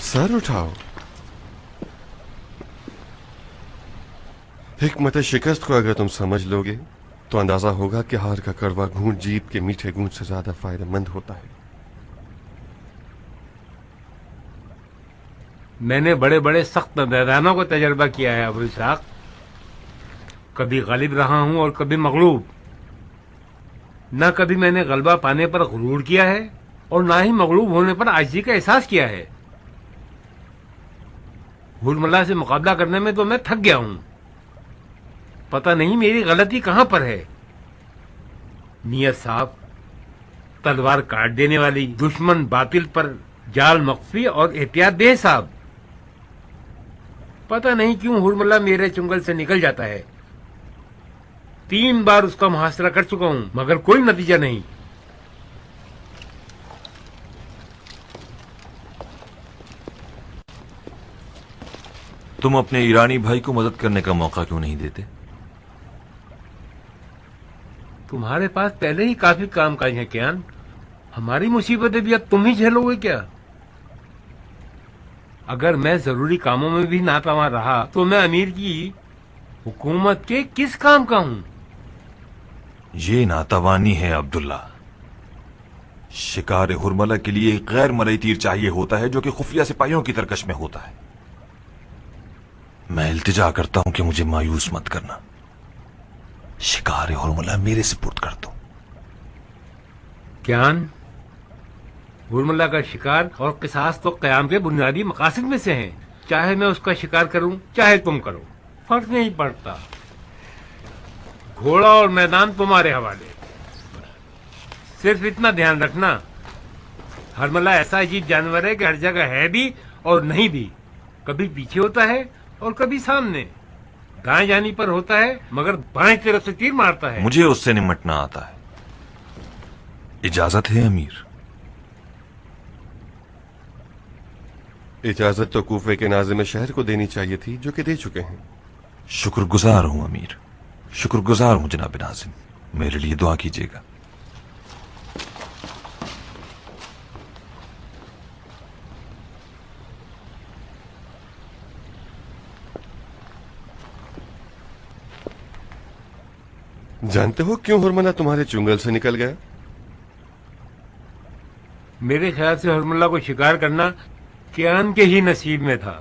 सर उठाओ। हिकमत शिकस्त को अगर तुम समझ लोगे तो अंदाजा होगा कि हार का कड़वा घूंट जीत के मीठे घूंट से ज्यादा फायदेमंद होता है। मैंने बड़े बड़े सख्त मैदानों को तजर्बा किया है अबू इसहाक। कभी गालिब रहा हूं और कभी मगलूब। न कभी मैंने गलबा पाने पर गुरूर किया है और ना ही मगलूब होने पर आजिज़ी का एहसास किया है। हुरमला से मुकाबला करने में तो मैं थक गया हूं। पता नहीं मेरी गलती कहां पर है। नियत साफ, तलवार काट देने वाली, दुश्मन बातिल पर जाल मख्फी और एहतियात बेहिसाब। पता नहीं क्यों हुरमला मेरे चुंगल से निकल जाता है। 3 बार उसका मुहासरा कर चुका हूं मगर कोई नतीजा नहीं। तुम अपने ईरानी भाई को मदद करने का मौका क्यों नहीं देते? तुम्हारे पास पहले ही काफी काम काज है कियान। हमारी मुसीबतें भी अब तुम ही झेलोगे क्या? अगर मैं जरूरी कामों में भी नाकाम रहा तो मैं अमीर की हुकूमत के किस काम का हूं? ये नातवानी है अब्दुल्ला। शिकार हुरमला के लिए एक गैर मरई तीर चाहिए होता है जो कि खुफिया सिपाहियों की तरकश में होता है। मैं इल्तिजा करता हूं कि मुझे मायूस मत करना। शिकार हुरमला मेरे सुपुर्द कर दो। कियान, हुरमला का शिकार और किसास तो क़याम के बुनियादी मकासद में से हैं। चाहे मैं उसका शिकार करूं चाहे तुम करो, फर्क नहीं पड़ता। घोड़ा और मैदान तुम्हारे हवाले। सिर्फ इतना ध्यान रखना, हुरमला ऐसा अजीब जानवर है कि हर जगह है भी और नहीं भी। कभी पीछे होता है और कभी सामने। दाएं जानी पर होता है मगर बाएं तरफ से तीर मारता है। मुझे उससे निमटना आता है। इजाजत है अमीर? इजाजत तो कूफे के नाज़िम शहर को देनी चाहिए थी जो कि दे चुके हैं। शुक्रगुजार हूं अमीर, शुक्रगुजार हूं जनाब नाज़िम। मेरे लिए दुआ कीजिएगा। जानते हो क्यों हुरमला तुम्हारे चुंगल से निकल गया? मेरे ख्याल से हुरमला को शिकार करना कियान के ही नसीब में था।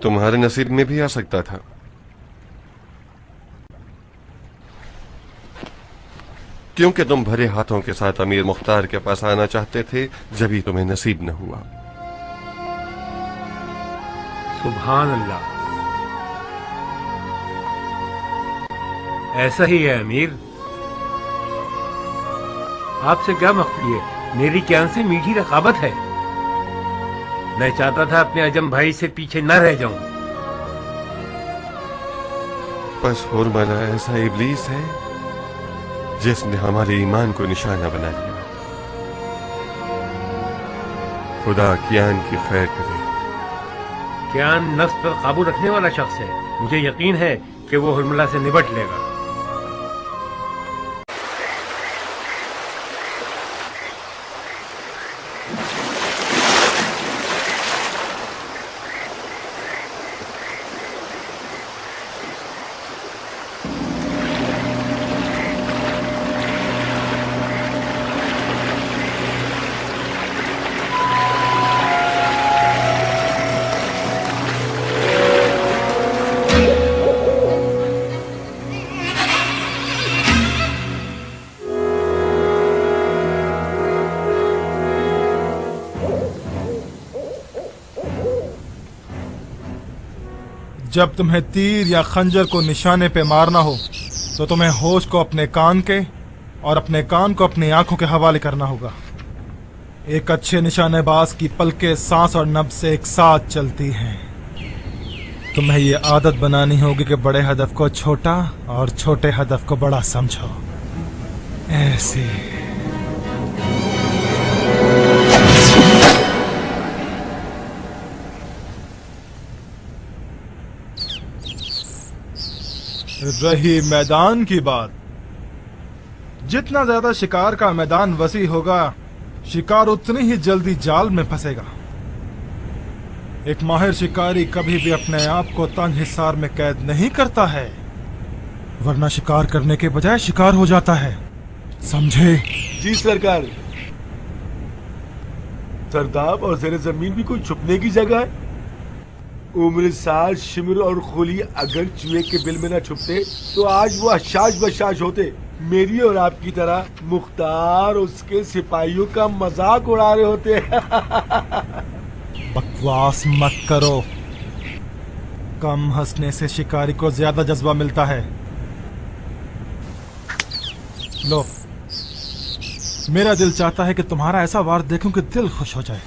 तुम्हारे नसीब में भी आ सकता था। क्योंकि तुम भरे हाथों के साथ अमीर मुख्तार के पास आना चाहते थे, जब ही तुम्हें नसीब न हुआ। सुभान अल्लाह, ऐसा ही है अमीर। आपसे क्या मख्फी है? मेरी कियान से मीठी रकाबत है। मैं चाहता था अपने अजम भाई से पीछे न रह जाऊं। बस हुरमला ऐसा इब्लीस है जिसने हमारे ईमान को निशाना बना लिया। खुदा कियान की खैर करे। कियान नफ्स पर काबू रखने वाला शख्स है, मुझे यकीन है कि वो हुरमला से निपट लेगा। जब तुम्हें तीर या खंजर को निशाने पे मारना हो तो तुम्हें होश को अपने कान के और अपने कान को अपनी आंखों के हवाले करना होगा। एक अच्छे निशानेबाज की पलकें सांस और नब्ज से एक साथ चलती हैं। तुम्हें ये आदत बनानी होगी कि बड़े हदफ को छोटा और छोटे हदफ को बड़ा समझो। ऐसे रही मैदान की बात, जितना ज्यादा शिकार का मैदान वसी होगा, शिकार उतनी ही जल्दी जाल में फंसेगा। एक माहिर शिकारी कभी भी अपने आप को तंग हिसार में कैद नहीं करता है, वरना शिकार करने के बजाय शिकार हो जाता है। समझे? जी सरकार। सरदाब और ज़ेरे जमीन भी कोई छुपने की जगह है? उम्र साज, शिमर और खोली अगर चूहे के बिल में न छुपते तो आज वो अशाश बशाश होते। मेरी और आपकी तरह मुख्तार उसके सिपाहियों का मजाक उड़ा रहे होते। बकवास मत करो। कम हंसने से शिकारी को ज्यादा जज्बा मिलता है। लो, मेरा दिल चाहता है कि तुम्हारा ऐसा वार देखूं कि दिल खुश हो जाए।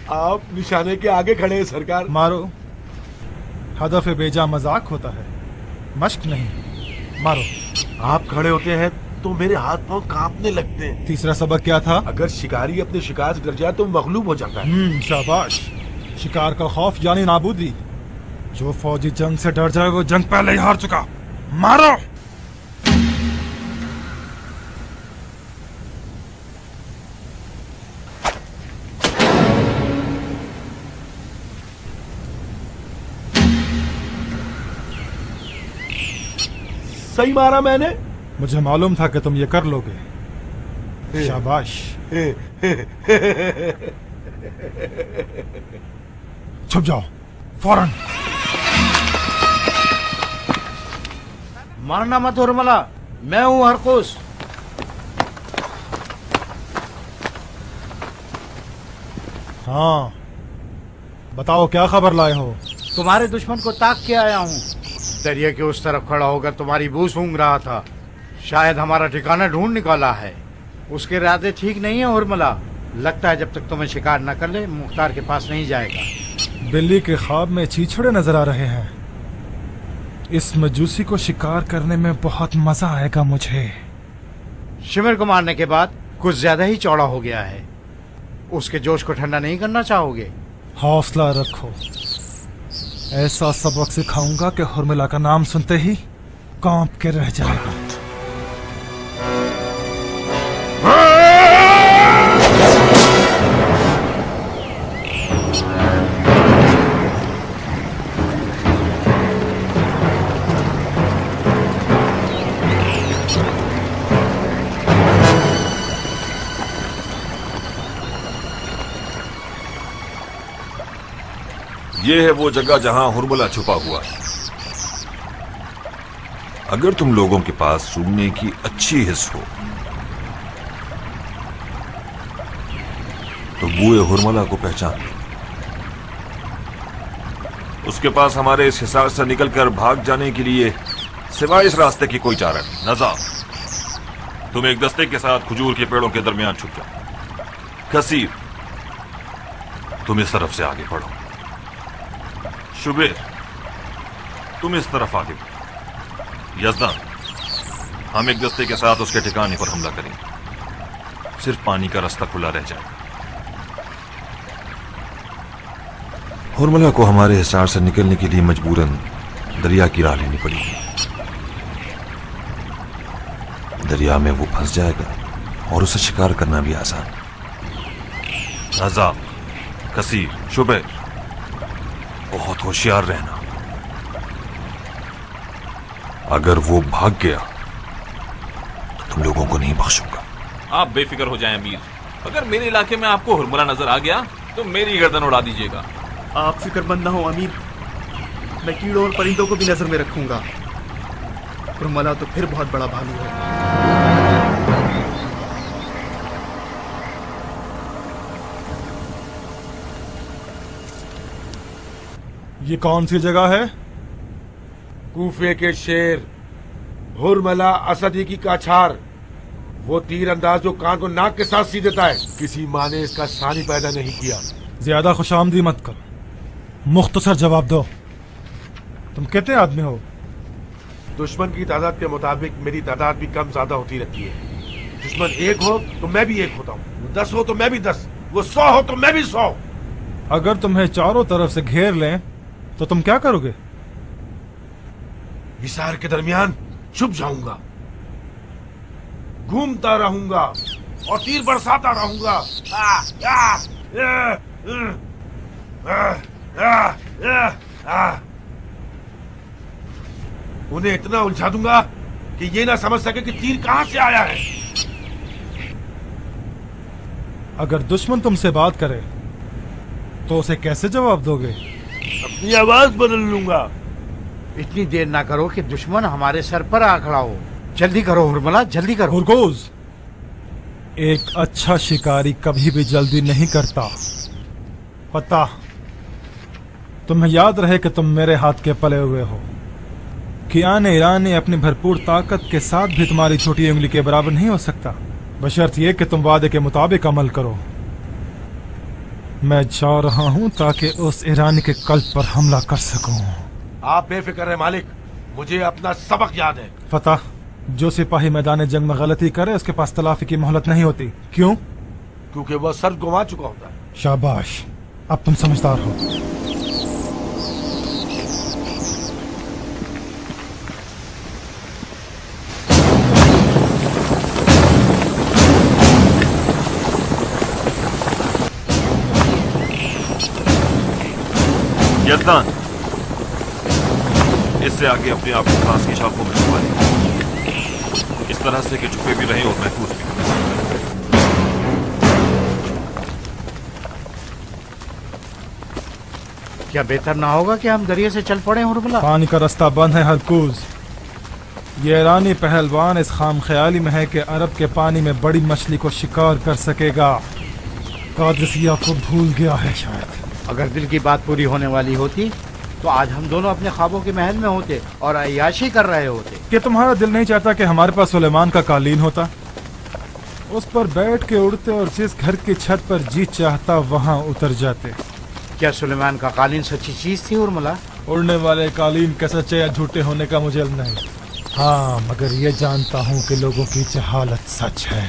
आप निशाने के आगे खड़े हैं सरकार। मारो। हदफ बेजा मजाक होता है, मश्क नहीं। मारो। आप खड़े होते हैं तो मेरे हाथ पांव कांपने लगते हैं। तीसरा सबक क्या था? अगर शिकारी अपने शिकार से डर जाए तो मगलूब हो जाता है। शाबाश। शिकार का खौफ यानी नाबूदी। जो फौजी जंग से डर जाए वो जंग पहले ही हार चुका। मारो। सही मारा मैंने। मुझे मालूम था कि तुम ये कर लोगे। शाबाश। छुप जाओ फौरन। मारना मत हुरमला, मैं हूं हरकुस। हाँ, बताओ क्या खबर लाए हो? तुम्हारे दुश्मन को ताक के आया हूं। दरिया के उस तरफ खड़ा होकर तुम्हारी बू सूंघ रहा था। शायद हमारा ठिकाना ढूंढ निकाला है। उसके इरादे ठीक नहीं है हुरमला। लगता है जब तक तुम्हें शिकार न कर ले मुख्तार के पास नहीं जाएगा। बिल्ली के ख्वाब में चीछड़े नजर आ रहे हैं। इस मजूसी को शिकार करने में बहुत मजा आएगा मुझे। शिमर को मारने के बाद कुछ ज्यादा ही चौड़ा हो गया है। उसके जोश को ठंडा नहीं करना चाहोगे? हौसला रखो। ऐसा सबक सिखाऊंगा कि हुरमिला का नाम सुनते ही कांप के रह जाएगा। ये है वो जगह जहां हुरमुला छुपा हुआ है। अगर तुम लोगों के पास सूंघने की अच्छी हिस्स हो तो बूए हुरमुला को पहचान लो। उसके पास हमारे इस हिसार से निकलकर भाग जाने के लिए सिवाय इस रास्ते की कोई चारा नहीं। नज़ा, तुम एक दस्ते के साथ खजूर के पेड़ों के दरमियान छुप जाओ। कसीर, तुम इस तरफ से आगे बढ़ो। शुबेर, तुम इस तरफ आगे बढ़ो। यजदान, हम एक दस्ते के साथ उसके ठिकाने पर हमला करेंगे। सिर्फ पानी का रास्ता खुला रह जाए। हुरमला को हमारे हिसार से निकलने के लिए मजबूरन दरिया की राह लेनी पड़ेगी। दरिया में वो फंस जाएगा और उसे शिकार करना भी आसान। नज़ा, कसीर, शुबैर, बहुत होशियार रहना। अगर वो भाग गया तो तुम लोगों को नहीं बख्शूंगा। आप बेफिक्र हो जाएं अमीर। अगर मेरे इलाके में आपको हुरमुला नजर आ गया तो मेरी गर्दन उड़ा दीजिएगा। आप फिक्रमंद ना हो अमीर, मैं कीड़ों और परिंदों को भी नजर में रखूंगा। हुरमुला तो फिर बहुत बड़ा भालू है। ये कौन सी जगह है? कूफे के शेर, हुरमला असदी की काछार, वो तीर अंदाज जो कान को नाक के साथ सी देता है। किसी माँ ने इसका सानी पैदा नहीं किया। ज्यादा खुशामदी मत करो, मुख्तसर जवाब दो। तुम कितने आदमी हो? दुश्मन की तादाद के मुताबिक मेरी तादाद भी कम ज्यादा होती रहती है। दुश्मन एक हो तो मैं भी एक होता हूँ, 10 हो तो मैं भी 10, वो 100 हो तो मैं भी 100। अगर तुम्हें चारों तरफ से घेर लें तो तुम क्या करोगे? हिसार के दरमियान छुप जाऊंगा, घूमता रहूंगा और तीर बरसाता रहूंगा। उन्हें इतना उलझा दूंगा कि ये ना समझ सके कि तीर कहां से आया है। अगर दुश्मन तुमसे बात करे तो उसे कैसे जवाब दोगे? अपनी आवाज बदल लूंगा। इतनी देर ना करो कि दुश्मन हमारे सर पर आ खड़ा हो। जल्दी करो हुरमला, जल्दी करो। हुरगोज, एक अच्छा शिकारी कभी भी जल्दी नहीं करता। पता, तुम्हें याद रहे कि तुम मेरे हाथ के पले हुए हो। कि आने ईरानी अपनी भरपूर ताकत के साथ भी तुम्हारी छोटी उंगली के बराबर नहीं हो सकता, बशर्त ये कि तुम वादे के मुताबिक अमल करो। मैं जा रहा हूं ताकि उस ईरानी के कल्ब पर हमला कर सकूं। आप बेफिक्र रहे मालिक, मुझे अपना सबक याद है। फतह, जो सिपाही मैदान जंग में गलती करे उसके पास तलाफी की मोहलत नहीं होती। क्यों? क्योंकि वह सर गंवा चुका होता है। शाबाश, अब तुम समझदार हो। यजदान, इससे आगे अपने आप को घास की शाखों में छुपा लें, इस तरह से कि छुपे भी रहें और महफूज भी। क्या बेहतर ना होगा कि हम दरिया से चल पड़े हुरमला? पानी का रास्ता बंद है हरकूज। ये ईरानी पहलवान इस खाम ख्याली में है कि अरब के पानी में बड़ी मछली को शिकार कर सकेगा। कादसिया को भूल गया है शायद। अगर दिल की बात पूरी होने वाली होती तो आज हम दोनों अपने ख्वाबों के महल में होते और अय्याशी कर रहे होते। कि तुम्हारा दिल नहीं चाहता कि हमारे पास सुलेमान का कालीन होता, उस पर बैठ के उड़ते और जिस घर की छत पर जी चाहता वहां उतर जाते। क्या सुलेमान का कालीन सच्ची चीज थी हुरमला? उड़ने वाले कालीन के सच्चे या झूठे होने का मुझे इल्म नहीं। हाँ, मगर ये जानता हूँ कि लोगों की जहालत सच है।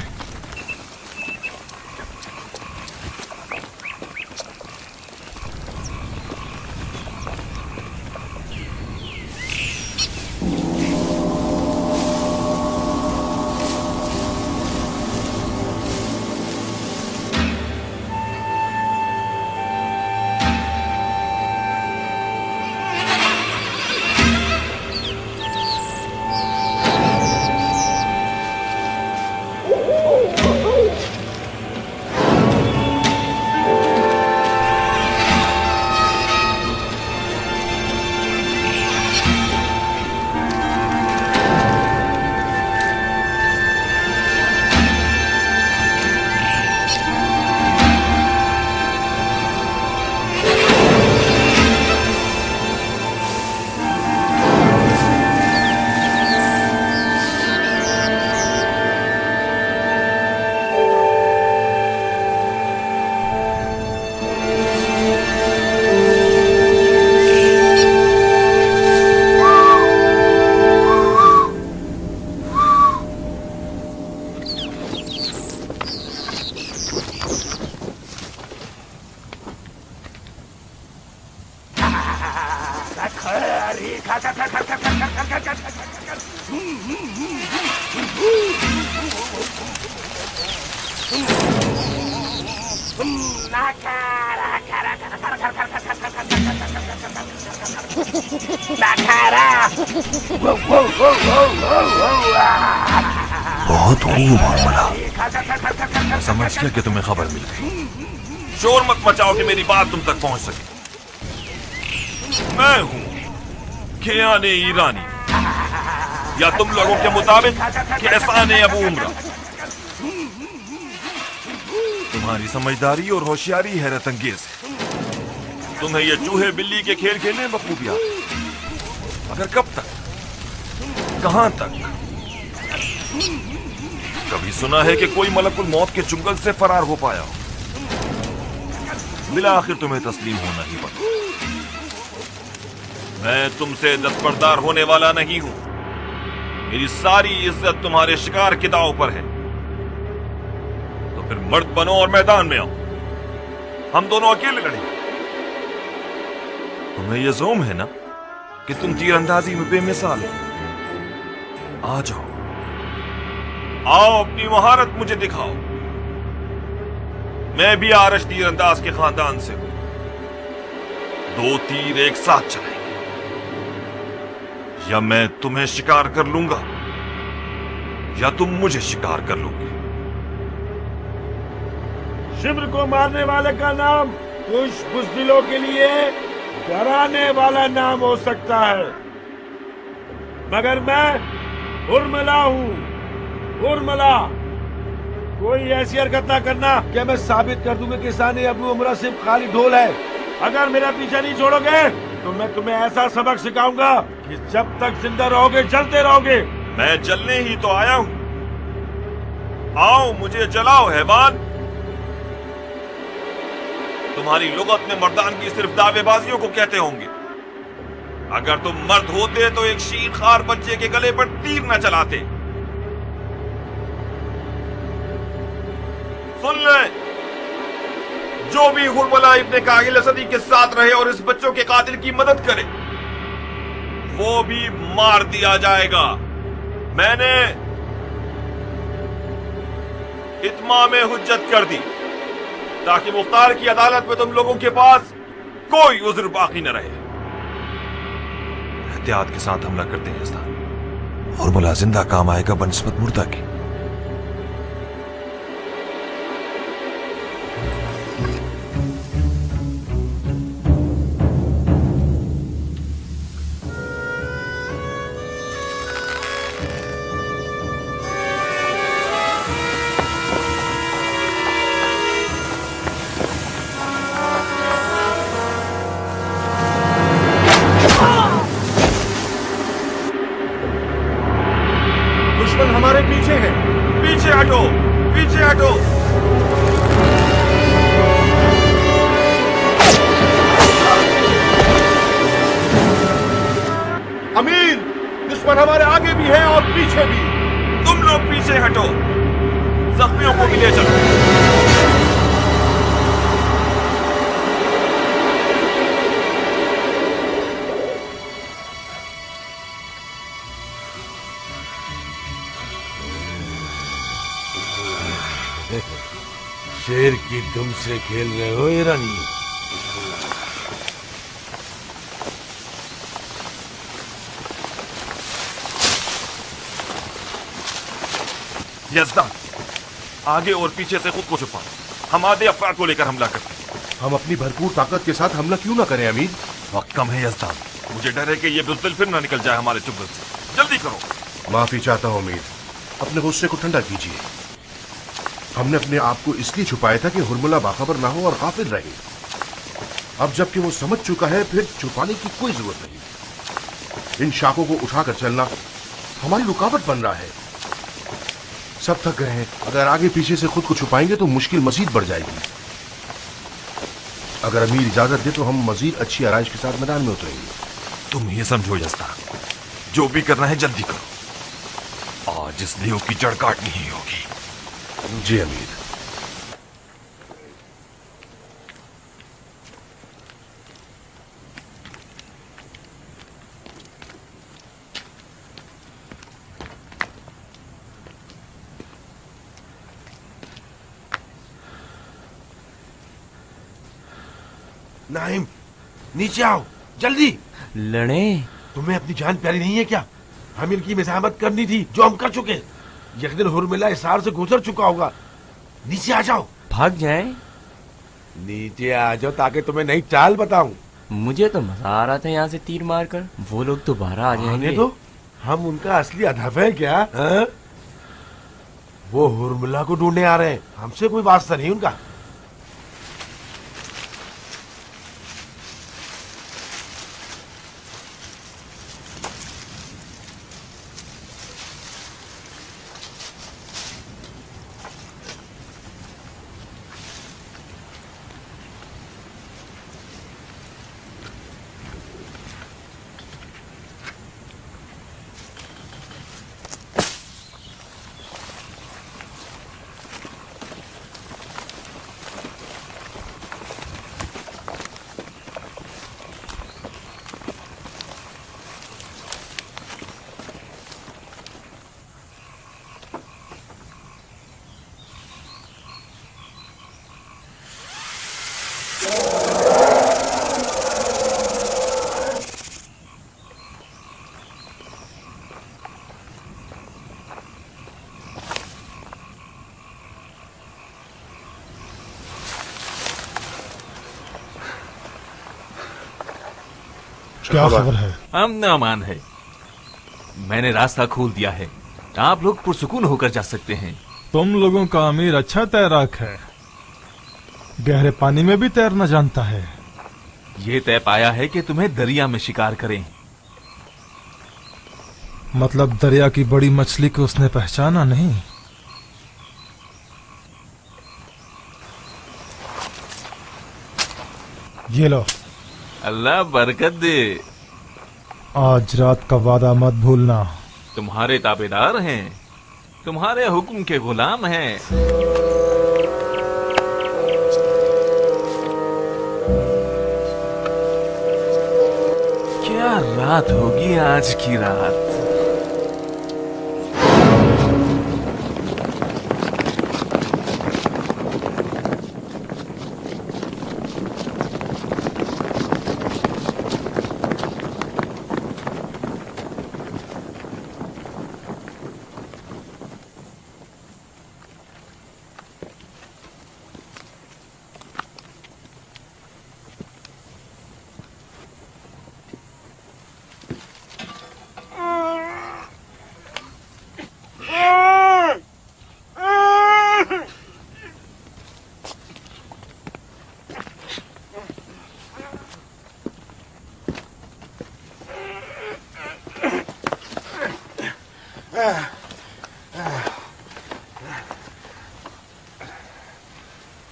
बहुत खूब हुर्मला, समझ गया कि तुम्हें खबर मिल गई। शोर मत मचाओ कि मेरी बात तुम तक पहुंच सके। मैं हूं खियाने ईरानी, या तुम लोगों के मुताबिक कैसाने अबू उमरा। तुम्हारी समझदारी और होशियारी हैरत अंगेज है। तुम्हें ये चूहे बिल्ली के खेल खेलने में बखूबी आती है, मगर कब तक, कहां तक? कभी सुना है कि कोई मलकुल मौत के चुंगल से फरार हो पाया हो? बिला आखिर तुम्हें तस्लीम होना ही पड़ा। मैं तुमसे दस्तबरदार होने वाला नहीं हूं। मेरी सारी इज्जत तुम्हारे शिकार के दांव पर है। तो फिर मर्द बनो और मैदान में आओ, हम दोनों अकेले लड़ेंगे। तुम्हें यह जोम है ना कि तुम तीरंदाजी में बेमिसाल हो? आ जाओ, आओ अपनी महारत मुझे दिखाओ। मैं भी आरश तीरंदाज के खानदान से हूं। 2 तीर एक साथ चलाएंगे, या मैं तुम्हें शिकार कर लूंगा या तुम मुझे शिकार कर लोगे। शिम्र को मारने वाले का नाम कुछ बुज़दिलों के लिए डराने वाला नाम हो सकता है, मगर मैं हुर्मला हूँ। हुर्मला, कोई ऐसी हरकत ना करना कि मैं साबित कर दूंगा कि साने अबू उमरा सिर्फ खाली ढोल है। अगर मेरा पीछा नहीं छोड़ोगे तो मैं तुम्हें ऐसा सबक सिखाऊंगा कि जब तक जिंदा रहोगे जलते रहोगे। मैं जलने ही तो आया हूं। आओ मुझे जलाओ हैवान। तुम्हारी लुगत में मर्दानगी सिर्फ दावेबाजियों को कहते होंगे। अगर तुम मर्द होते तो एक शीर खार बच्चे के गले पर तीर न चलाते। सुन ले, जो भी हुर्मला इब्ने कागिल असदी के साथ रहे और इस बच्चों के कातिल की मदद करे, वो भी मार दिया जाएगा। मैंने इत्माम हुज्जत कर दी ताकि मुख्तार की अदालत में तुम लोगों के पास कोई उज्र बाकी न रहे। एहतियात के साथ हमला करते हैं इस्तान। हुर्मला जिंदा काम आएगा बनिस्बत मुर्दा की। हमारे पीछे है। पीछे हटो, पीछे हटो। अमीर, दुश्मन हमारे आगे भी है और पीछे भी। तुम लोग पीछे हटो, जख्मियों को भी ले चलो। शेर की दुम से खेल रहे हो ईरानी? यज़दान, आगे और पीछे से खुद को छुपाओ। हम आधे अफराद को लेकर हमला करते हैं। हम अपनी भरपूर ताकत के साथ हमला क्यों ना करें अमीर? वक्त कम है यज़दान, मुझे डर है कि ये बुज़दिल फिर ना निकल जाए हमारे चुंगल से। जल्दी करो। माफी चाहता हूँ अमीर, अपने गुस्से को ठंडा कीजिए। हमने अपने आप को इसलिए छुपाया था कि हुर्मला बाखबर ना हो और गाफिल रहे। अब जबकि वो समझ चुका है, फिर छुपाने की कोई जरूरत नहीं। इन शाखों को उठाकर चलना हमारी रुकावट बन रहा है। सब थक गए हैं। अगर आगे पीछे से खुद को छुपाएंगे तो मुश्किल मजीद बढ़ जाएगी। अगर अमीर इजाजत दे तो हम मजीद अच्छी आराइश के साथ मैदान में उतरेंगे। तुम ये समझो यज़दान, जो भी करना है जल्दी करो। आज इस देव की जड़ काटनी ही होगी। जी अमीर। नाइम, नीचे आओ जल्दी। लड़े? तुम्हें अपनी जान प्यारी नहीं है क्या? हम इनकी मज़ाहमत करनी थी जो हम कर चुके। यकीनन हुरमिला हिसार से गुजर चुका होगा। नीचे आ जाओ। भाग जाए? नीचे आ जाओ ताकि तुम्हें नई चाल बताऊं। मुझे तो मजा आ रहा था यहाँ से तीर मारकर। वो लोग दोबारा आ जाएंगे। तो हम उनका असली हदफ है क्या? हा? वो हुरमिला को ढूंढने आ रहे हैं, हमसे कोई वास्ता नहीं उनका। क्या खबर है? अमन अमान है। मैंने रास्ता खोल दिया है, आप लोग पुरसुकून होकर जा सकते हैं। तुम लोगों का अमीर अच्छा तैराक है, गहरे पानी में भी तैरना जानता है। ये तय पाया है कि तुम्हें दरिया में शिकार करें। मतलब दरिया की बड़ी मछली को उसने पहचाना नहीं? ये लो। अल्लाह बरकत दे। आज रात का वादा मत भूलना। तुम्हारे ताबेदार हैं, तुम्हारे हुक्म के गुलाम हैं। क्या रात होगी आज की रात।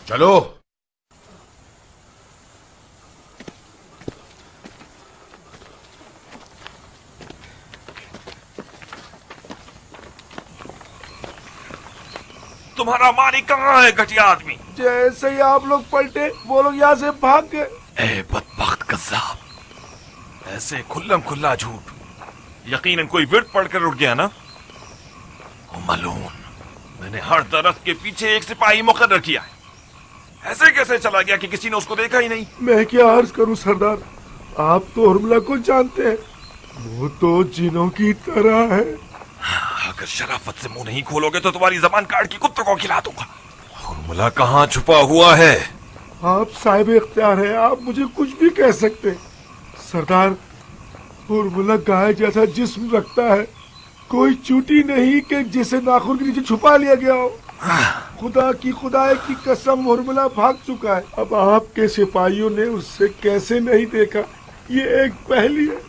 चलो। तुम्हारा मालिक कहाँ है घटिया आदमी? जैसे ही आप लोग पलटे वो लोग यहाँ से भाग गए। ए बदबख्त कज़्ज़ाब, ऐसे खुल्लम खुल्ला झूठ। यकीनन कोई विर्द पढ़कर उठ गया ना। मलून, मैंने हर दरख्त के पीछे एक सिपाही मुकर्रर किया है। ऐसे कैसे चला गया कि किसी ने उसको देखा ही नहीं? मैं क्या अर्ज करूं सरदार, आप तो हुरमिला को जानते हैं, वो तो जिनों की तरह है। अगर शराफत से मुंह नहीं खोलोगे तो तुम्हारी जबान काट के कुत्तों को खिला दूंगा। हुरमिला कहाँ छुपा हुआ है? आप साहिब इख्तियार हैं, आप मुझे कुछ भी कह सकते हैं। सरदार, हुरमिला गाय जैसा जिस्म रखता है, कोई चूटी नहीं कि जिसे नाखून के नीचे छुपा लिया गया हो। खुदा की खुदाई की कसम, हुरमिला भाग चुका है। अब आपके सिपाहियों ने उससे कैसे नहीं देखा, ये एक पहेली है।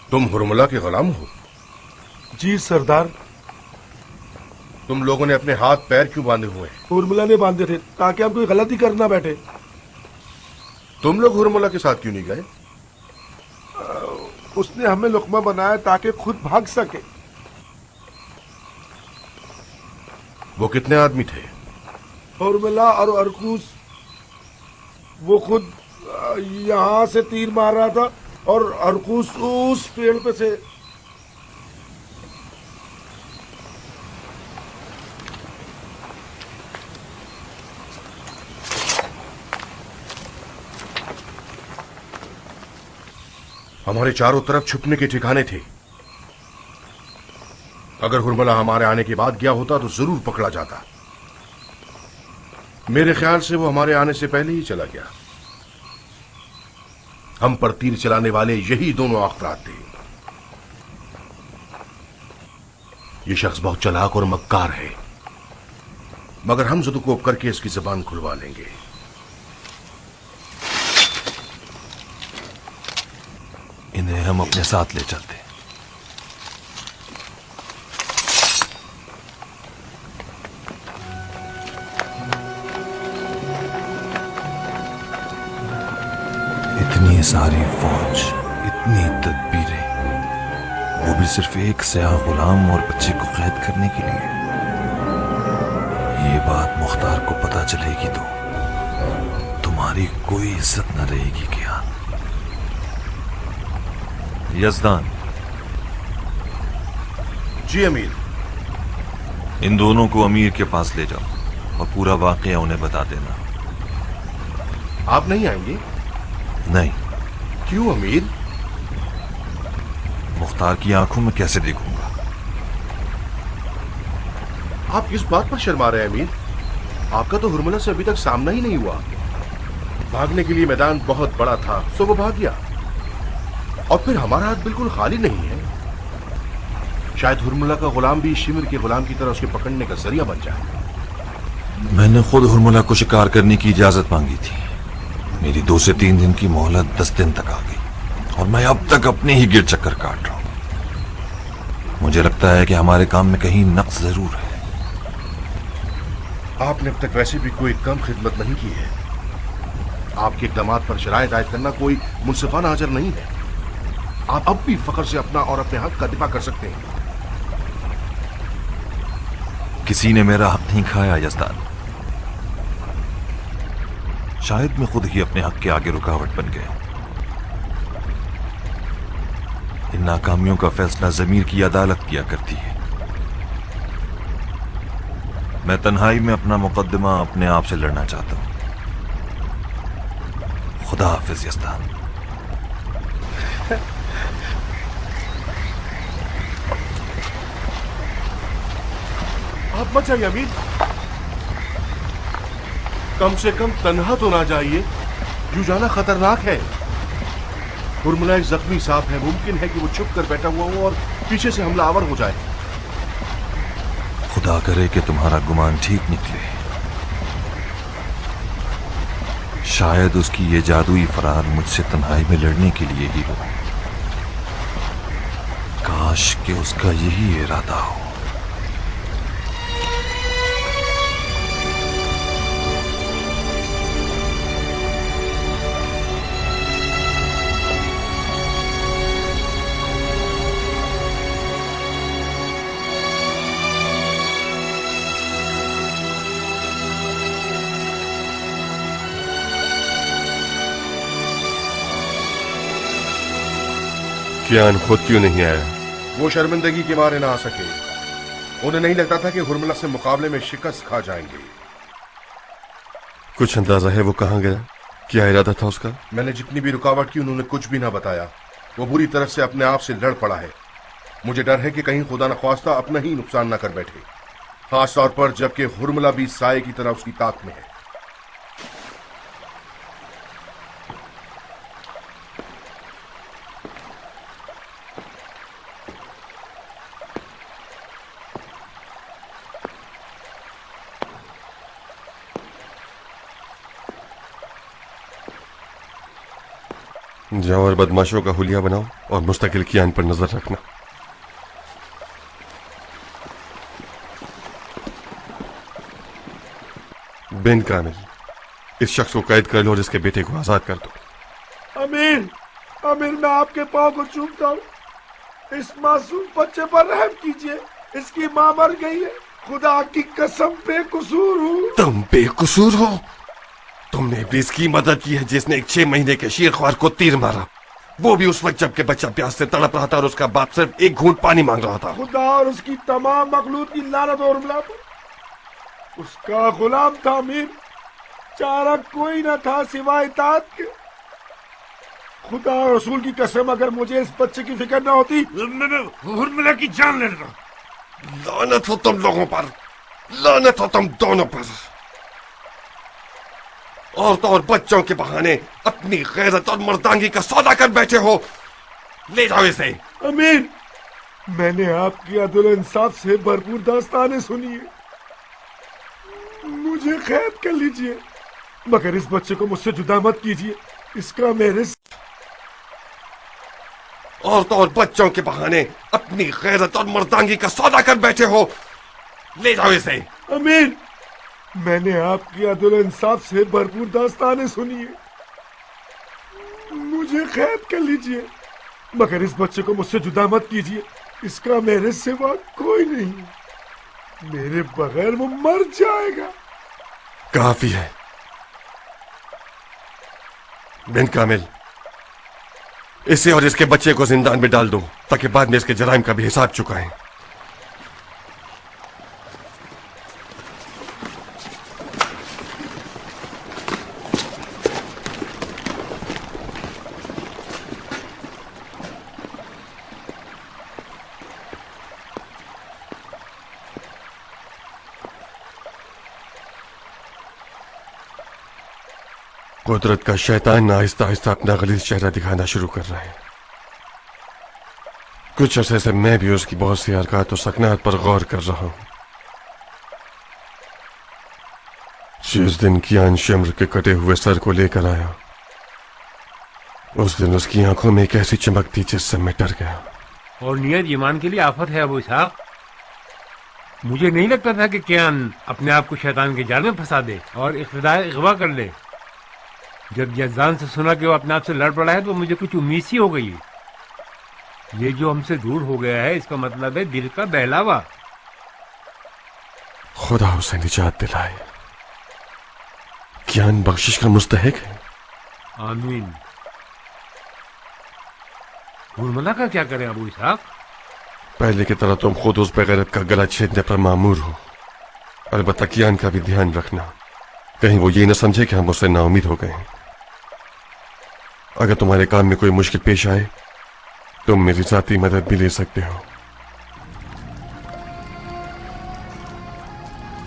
तुम हुरमिला के गुलाम हो? जी सरदार। तुम लोगों ने अपने हाथ पैर क्यों बांधे हुए हैं? हुरमुला ने बांधे थे ताकि हम कोई गलती कर ना बैठे। तुम लोग हुरमुला के साथ क्यों नहीं गए? उसने हमें लुकमा बनाया ताकि खुद भाग सके। वो कितने आदमी थे? हुरमुला और अरकूस। वो खुद यहाँ से तीर मार रहा था और अरकूस उस पेड़ पे से। हमारे चारों तरफ छुपने के ठिकाने थे। अगर हुरमुला हमारे आने के बाद गया होता तो जरूर पकड़ा जाता। मेरे ख्याल से वो हमारे आने से पहले ही चला गया। हम पर तीर चलाने वाले यही दोनों अफराद थे। ये शख्स बहुत चालाक और मक्कार है, मगर हम ज़दुकोप करके इसकी जुबान खुलवा लेंगे। इन्हें हम अपने साथ ले चलते। इतनी सारी फौज, इतनी तदबीरें, वो भी सिर्फ एक सयाह गुलाम और बच्चे को कैद करने के लिए। ये बात मुख्तार को पता चलेगी तो तुम्हारी कोई इज्जत न रहेगी क्या? यजदान। जी अमीर। इन दोनों को अमीर के पास ले जाओ और पूरा वाकया उन्हें बता देना। आप नहीं आएंगे? नहीं। क्यों अमीर? मुख्तार की आंखों में कैसे देखूंगा? आप किस बात पर शर्मा रहे हैं अमीर? आपका तो हुरमुला से अभी तक सामना ही नहीं हुआ। भागने के लिए मैदान बहुत बड़ा था, सो वो भाग गया। और फिर हमारा हाथ बिल्कुल खाली नहीं है। शायद हुरमुला का गुलाम भी शिमर के गुलाम की तरह उसके पकड़ने का जरिया बन जाए। मैंने खुद हुरमुला को शिकार करने की इजाजत मांगी थी। मेरी 2 से 3 दिन की मोहलत 10 दिन तक आ गई और मैं अब तक अपने ही गिर चक्कर काट रहा हूं। मुझे लगता है कि हमारे काम में कहीं नक्स जरूर है। आपने अब तक वैसे भी कोई कम खिदमत नहीं की है। आपके इक़दामात पर शरायत आयद करना कोई मुनसिफाना अजर नहीं है। आप अब भी फख्र से अपना और अपने हक का दिफा कर सकते हैं। किसी ने मेरा हक नहीं खाया यजदान। शायद मैं खुद ही अपने हक के आगे रुकावट बन गया। इन नाकामियों का फैसला ज़मीर की अदालत किया करती है। मैं तन्हाई में अपना मुकदमा अपने आप से लड़ना चाहता हूं। खुदा हाफिज यजदान। आप मत जाइए अमीर। कम से कम तन्हा तो ना जाइए। यूं जाना खतरनाक है। हुरमुला एक जख्मी सांप है। मुमकिन है कि वो छुप कर बैठा हुआ हो और पीछे से हमलावर हो जाए। खुदा करे कि तुम्हारा गुमान ठीक निकले। शायद उसकी ये जादुई फरार मुझसे तन्हाई में लड़ने के लिए ही हो। काश कि उसका यही इरादा हो। कियान खुद क्यों नहीं आया? वो शर्मिंदगी के मारे ना आ सके। उन्हें नहीं लगता था कि हुरमुला से मुकाबले में शिकस्त खा जाएंगे। कुछ अंदाजा है वो कहाँ गया? क्या इरादा था उसका? मैंने जितनी भी रुकावट की उन्होंने कुछ भी ना बताया। वो बुरी तरह से अपने आप से लड़ पड़ा है। मुझे डर है कि कहीं खुदा न ख्वास्ता अपना ही नुकसान न कर बैठे, खास तौर पर जबकि हुरमुला भी साये की तरह उसकी ताक में है। जाओ और बदमाशों का हुलिया बनाओ और मुस्तकिल कियान पर नजर रखना। बिन कामिल, इस शख्स को कैद कर लो और इसके बेटे को आजाद कर दो। अमीर, अमीर मैं आपके पाँव को चूमता हूँ, इस मासूम बच्चे पर रहम कीजिए, इसकी माँ मर गई है, खुदा की कसम बेकसूर हूँ। तुम बेकसूर हो? तुमने इब्लीस की मदद की है जिसने एक 6 महीने के शेरख्वार को तीर मारा, वो भी उस वक्त जबकि बच्चा प्यास से तड़प रहा था और उसका बाप सिर्फ एक घूंट पानी मांग रहा था। खुदा और उसकी तमाम मखलूक की लानत और हमला पर उसका गुलाम था अमीर, चारा कोई न था सिवाय इताअत के। खुदा और रसूल की कसम, अगर मुझे इस बच्चे की फिक्र न होती हुर्मिला की जान ले लेता। लानत हो तुम लोगों पर, लानत हो तुम दोनों पर। औरतों और बच्चों के बहाने अपनी गैरत और मर्दांगी का सौदा कर बैठे हो। ले जाओ इसे। अमीर, मैंने आपकी अदल इंसाफ से भरपूर दास्तानें सुनी है, मुझे कैद कर लीजिए, मगर इस बच्चे को मुझसे जुदा मत कीजिए, इसका मेरे। औरतों और बच्चों के बहाने अपनी गैरत और मर्दांगी का सौदा कर बैठे हो। ले जाओ इसे। अमीर, मैंने आपकी अदल इंसाफ से भरपूर दास्तानें सुनी है, मुझे कैद कर लीजिए, मगर इस बच्चे को मुझसे जुदा मत कीजिए, इसका मेरे सिवा कोई नहीं, मेरे बगैर वो मर जाएगा। काफी है बिन कामिल, इसे और इसके बच्चे को जिंदान में डाल दो ताकि बाद में इसके जराइम का भी हिसाब चुकाएं। कुदरत का शैतान आहिस्ता आहिस्ता अपना गलीज चेहरा दिखाना शुरू कर रहा है। कुछ अरसे से मैं भी उसकी बहुत सी हरकत और सकनात पर गौर कर रहा हूं। जिस दिन कियान शिम्र के कटे हुए सर को लेकर आया, उस दिन उसकी आंखों में एक ऐसी चमक थी जिससे मैं डर गया। और नियत ईमान के लिए आफत है अबू इसहाक। मुझे नहीं लगता था कि कियान अपने आप को शैतान के जाल में फंसा दे और इख्तिदार अगवा कर ले। जब यज़दान से सुना कि वो अपने आप से लड़ पड़ा है तो मुझे कुछ उम्मीद सी हो गई। ये जो हमसे दूर हो गया है इसका मतलब है दिल का बहलावा। खुदा उसे निजात दिलाए, कियान बख्शिश का मुस्तहिक है। आमीन। हुर्मिला का क्या करें अबू इसहाक? पहले की तरह तुम खुद उस बेगैरत का गला छेदने पर मामूर हो। अलबत्ता कियान का भी ध्यान रखना, कहीं वो ये न समझे कि हम उससे नाउमीद हो गए। अगर तुम्हारे काम में कोई मुश्किल पेश आए, तुम मेरी जाती मदद भी ले सकते हो।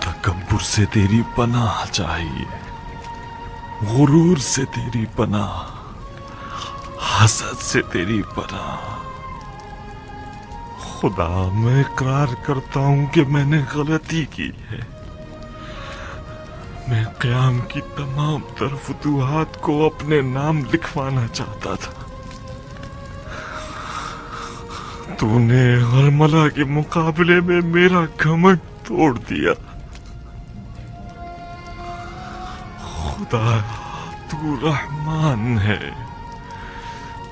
तकब्बुर से तेरी पनाह चाहिए, गुरूर से तेरी पनाह, हसद से तेरी पनाह। खुदा, मैं इकरार करता हूं कि मैंने गलती की है। मैं क़याम की तमाम तर फुतूहात को अपने नाम लिखवाना चाहता था। तूने हरमला के मुकाबले में मेरा घमंड तोड़ दिया। खुदा, तू रहमान है,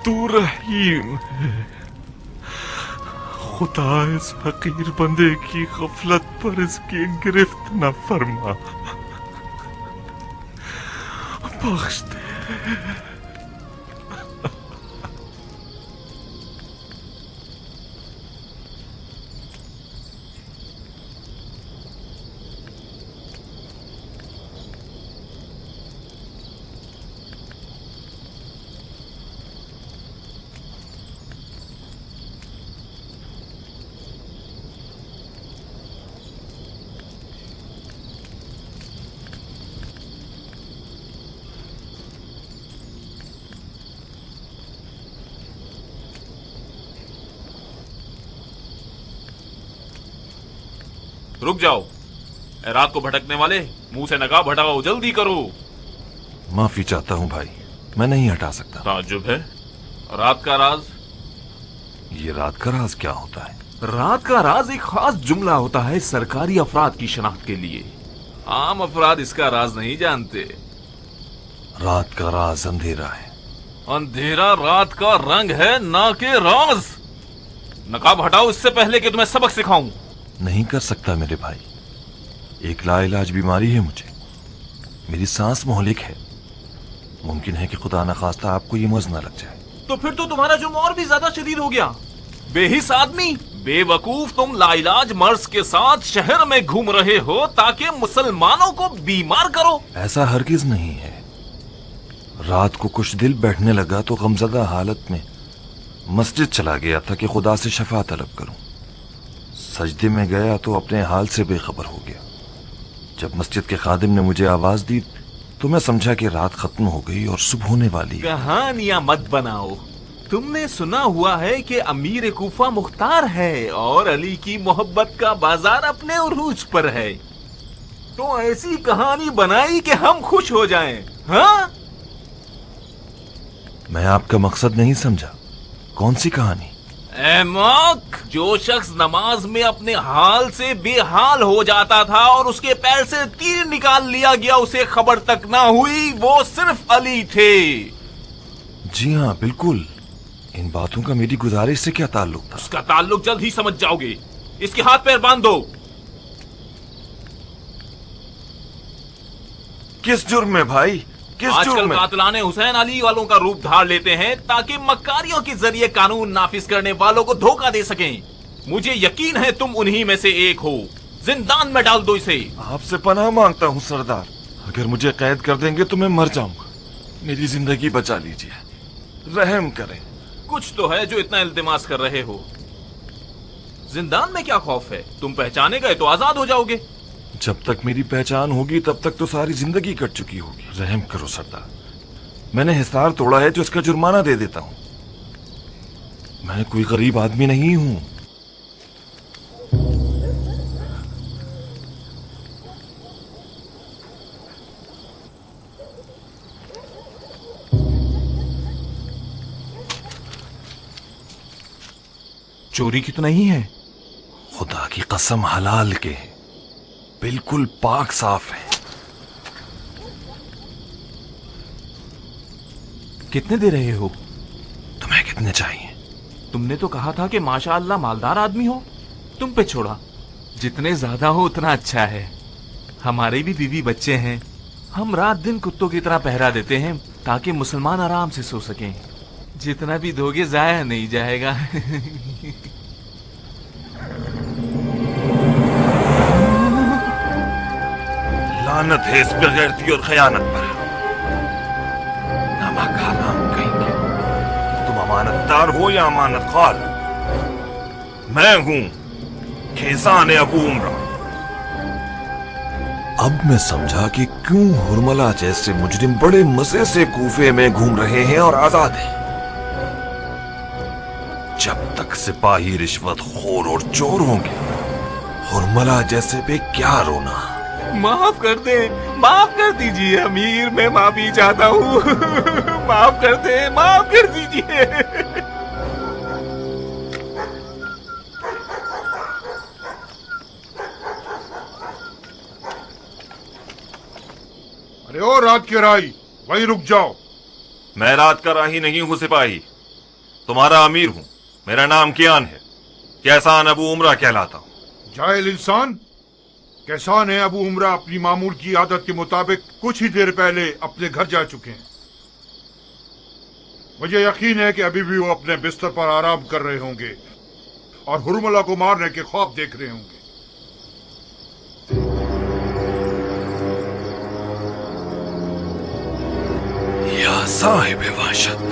तू रहीम है। खुदा, इस हकीर बंदे की गफलत पर इसकी गिरफ्त न फरमा, बख्श दे। रुक जाओ, ए रात को भटकने वाले, मुंह से नकाब हटाओ, जल्दी करो। माफी चाहता हूं भाई, मैं नहीं हटा सकता। ताज्जुब है। रात का राज? ये रात का राज क्या होता है? रात का राज एक खास जुमला होता है सरकारी अफराद की शनाख्त के लिए। आम अपराध इसका राज नहीं जानते। रात का राज अंधेरा है। अंधेरा रात का रंग है, ना के राज। नकाब हटाओ इससे पहले कि तुम्हें सबक सिखाऊं। नहीं कर सकता मेरे भाई, एक लाइलाज बीमारी है मुझे। मेरी सांस मोहलिक है। मुमकिन है कि खुदा न खास्ता आपको ये मर्ज न लग जाए। तो फिर तो तुम्हारा जुर्म और भी ज्यादा शदीद हो गया। बेहिस आदमी, बेवकूफ, तुम लाइलाज मर्ज के साथ शहर में घूम रहे हो ताकि मुसलमानों को बीमार करो। ऐसा हरगिज नहीं है। रात को कुछ दिल बैठने लगा तो गमजदा हालत में मस्जिद चला गया था कि खुदा से शफा तलब करूं। सजदे में गया तो अपने हाल से बेखबर हो गया। जब मस्जिद के खादिम ने मुझे आवाज दी तो मैं समझा कि रात खत्म हो गई और सुबह होने वाली है। कहानियां मत बनाओ। तुमने सुना हुआ है कि अमीर कूफा मुख्तार है और अली की मोहब्बत का बाजार अपने उरूज पर है। तो ऐसी कहानी बनाई कि हम खुश हो जाएं, हाँ? मैं आपका मकसद नहीं समझा। कौन सी कहानी? एहमक, जो शख्स नमाज में अपने हाल से बेहाल हो जाता था और उसके पैर से तीर निकाल लिया गया, उसे खबर तक ना हुई, वो सिर्फ अली थे। जी हाँ, बिल्कुल। इन बातों का मेरी गुजारिश से क्या ताल्लुक था? उसका ताल्लुक जल्द ही समझ जाओगे। इसके हाथ पैर बांध दो। किस जुर्म में भाई? किस जुर्म आजकल में? कातिलाने हुसैन अली वालों का रूप धार लेते हैं ताकि मक्कारियों के जरिए कानून नाफिज करने वालों को धोखा दे सकें। मुझे यकीन है तुम उन्हीं में से एक हो। जिंदान में डाल दो इसे। आपसे पनाह मांगता हूँ सरदार। अगर मुझे कैद कर देंगे तो मैं मर जाऊंगा। मेरी जिंदगी बचा लीजिए, रहम करें। कुछ तो है जो इतना इल्तिमास कर रहे हो। जिंदान में क्या खौफ है? तुम पहचाने गए तो आजाद हो जाओगे। जब तक मेरी पहचान होगी तब तक तो सारी जिंदगी कट चुकी होगी। रहम करो सरदार। मैंने हिसार तोड़ा है तो इसका जुर्माना दे देता हूँ। मैं कोई गरीब आदमी नहीं हूँ। चोरी की तो नहीं है? खुदा की कसम हलाल के हैं, बिल्कुल पाक साफ है। कितने दे रहे हो? तुम्हें कितने चाहिए? तुमने तो कहा था कि माशाअल्लाह मालदार आदमी हो। तुम पे छोड़ा। जितने ज्यादा हो उतना अच्छा है। हमारे भी बीवी बच्चे हैं। हम रात दिन कुत्तों की तरह पहरा देते हैं ताकि मुसलमान आराम से सो सकें। जितना भी दोगे जाया नहीं जाएगा। लानत है इस बेगैरती और खयानत पर। नमक हराम कहेंगे। तुम अमानतदार हो या अमानत खाल? मैं हूं खेसान अबू उमरा। अब मैं समझा कि क्यों हुरमला जैसे मुजरिम बड़े मजे से कूफे में घूम रहे हैं और आजाद हैं। जब तक सिपाही रिश्वत खोर और चोर होंगे, हुरमला जैसे पे क्या रोना। माफ कर दे, माफ कर दीजिए अमीर, मैं माफी चाहता हूँ। माफ कर दे, माफ कर दीजिए। अरे ओ रात की राही, वहीं रुक जाओ। मैं रात का राही नहीं हूं सिपाही, तुम्हारा अमीर हूं। मेरा नाम कियान है। कैसान अबू उमरा कहलाता हूं। जाहिल इंसान, कैसान है अबू उमरा अपनी मामूल की आदत के मुताबिक कुछ ही देर पहले अपने घर जा चुके हैं। मुझे यकीन है कि अभी भी वो अपने बिस्तर पर आराम कर रहे होंगे और हुरमला को मारने के ख्वाब देख रहे होंगे। या साहिब वहशत।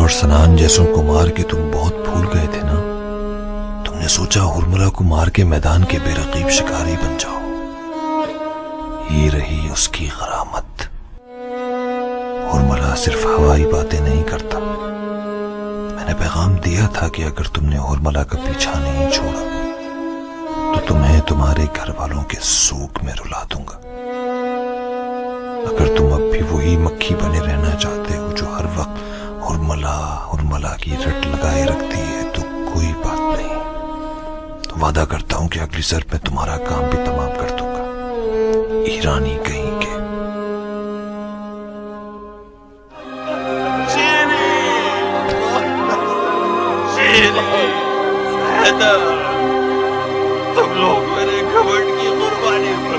اور سنان جیسوں کو مار کے تم بہت پھول گئے تھے نا؟ تم نے سوچا ہرملا کو مار کے میدان کے بے رقیب شکاری بن جاؤ. یہ رہی اس کی غرامت. ہرملا صرف ہوائی باتیں نہیں کرتا. میں نے پیغام دیا تھا کہ اگر تم نے ہرملا کا پیچھا نہیں چھوڑا تو تمہیں تمہارے گھر والوں کے سوگ میں رلا دوں گا. اگر تم اب بھی وہی مکھی بنے رہنا چاہتے ہو جو ہر وقت ہرملا کی رٹ لگائے رکھتی ہے تو کوئی بات نہیں. تو وعدہ کرتا ہوں کہ اگلی سر میں تمہارا کام بھی تمام کر دوں گا. ایرانی کہیں کے. تم لوگ میرے گھمنڈ کی قربانی پر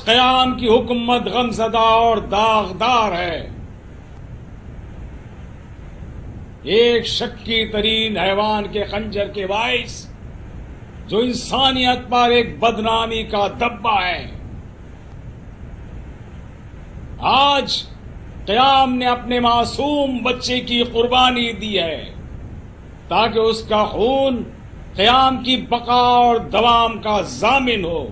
قیام کی حکومت غمزدہ اور داغدار ہے. ایک شکی ترین حیوان کے خنجر کے باعث جو انسانیت پر ایک بدنامی کا دبا ہے. آج قیام نے اپنے معصوم بچے کی قربانی دی ہے تاکہ اس کا خون قیام کی بقا اور دوام کا ضامن ہو.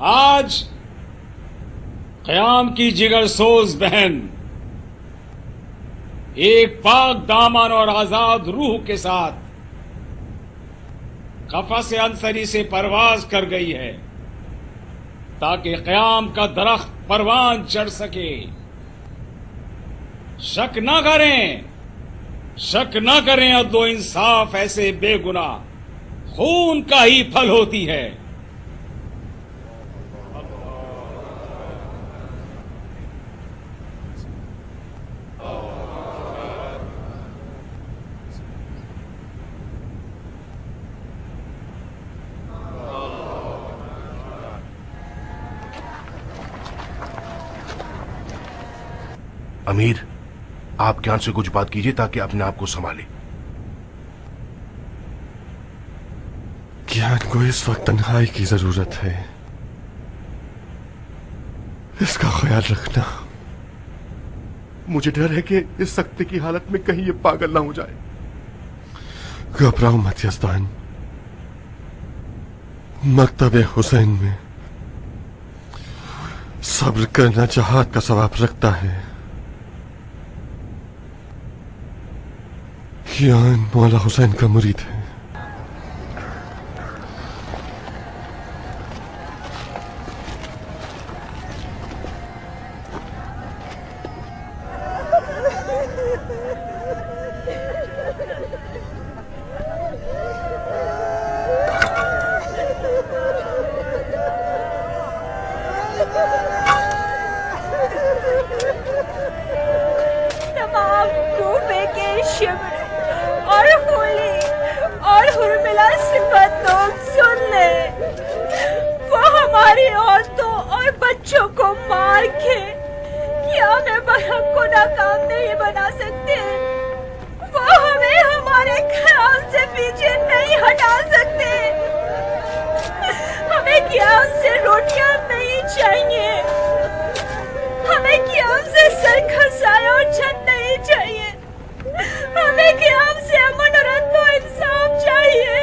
آج قیام کی جگر سوز بہن ایک پاک دامن اور آزاد روح کے ساتھ قفس انصری سے پرواز کر گئی ہے تاکہ قیام کا درخت پروان چڑھ سکے. شک نہ کریں عدل و انصاف ایسے بے گناہ خون کا ہی پھل ہوتی ہے. امیر، آپ گیان سے کچھ بات کیجیے تاکہ اپنے آپ کو سنبھالے. گیان کو اس وقت تنہائی کی ضرورت ہے. اس کا خیال رکھنا. مجھے ڈر ہے کہ اس سختی کی حالت میں کہیں یہ پاگل نہ ہو جائے. گھبراؤ مت یزدان. مکتب حسین میں صبر کرنا جہاد کا ثواب رکھتا ہے. گیان مولا حسین کا مرید ہے. ہمیں قیام سے کا سایہ اور چھت نہیں چاہیے، ہمیں قیام سے امن اور عدل و انصاف چاہیے۔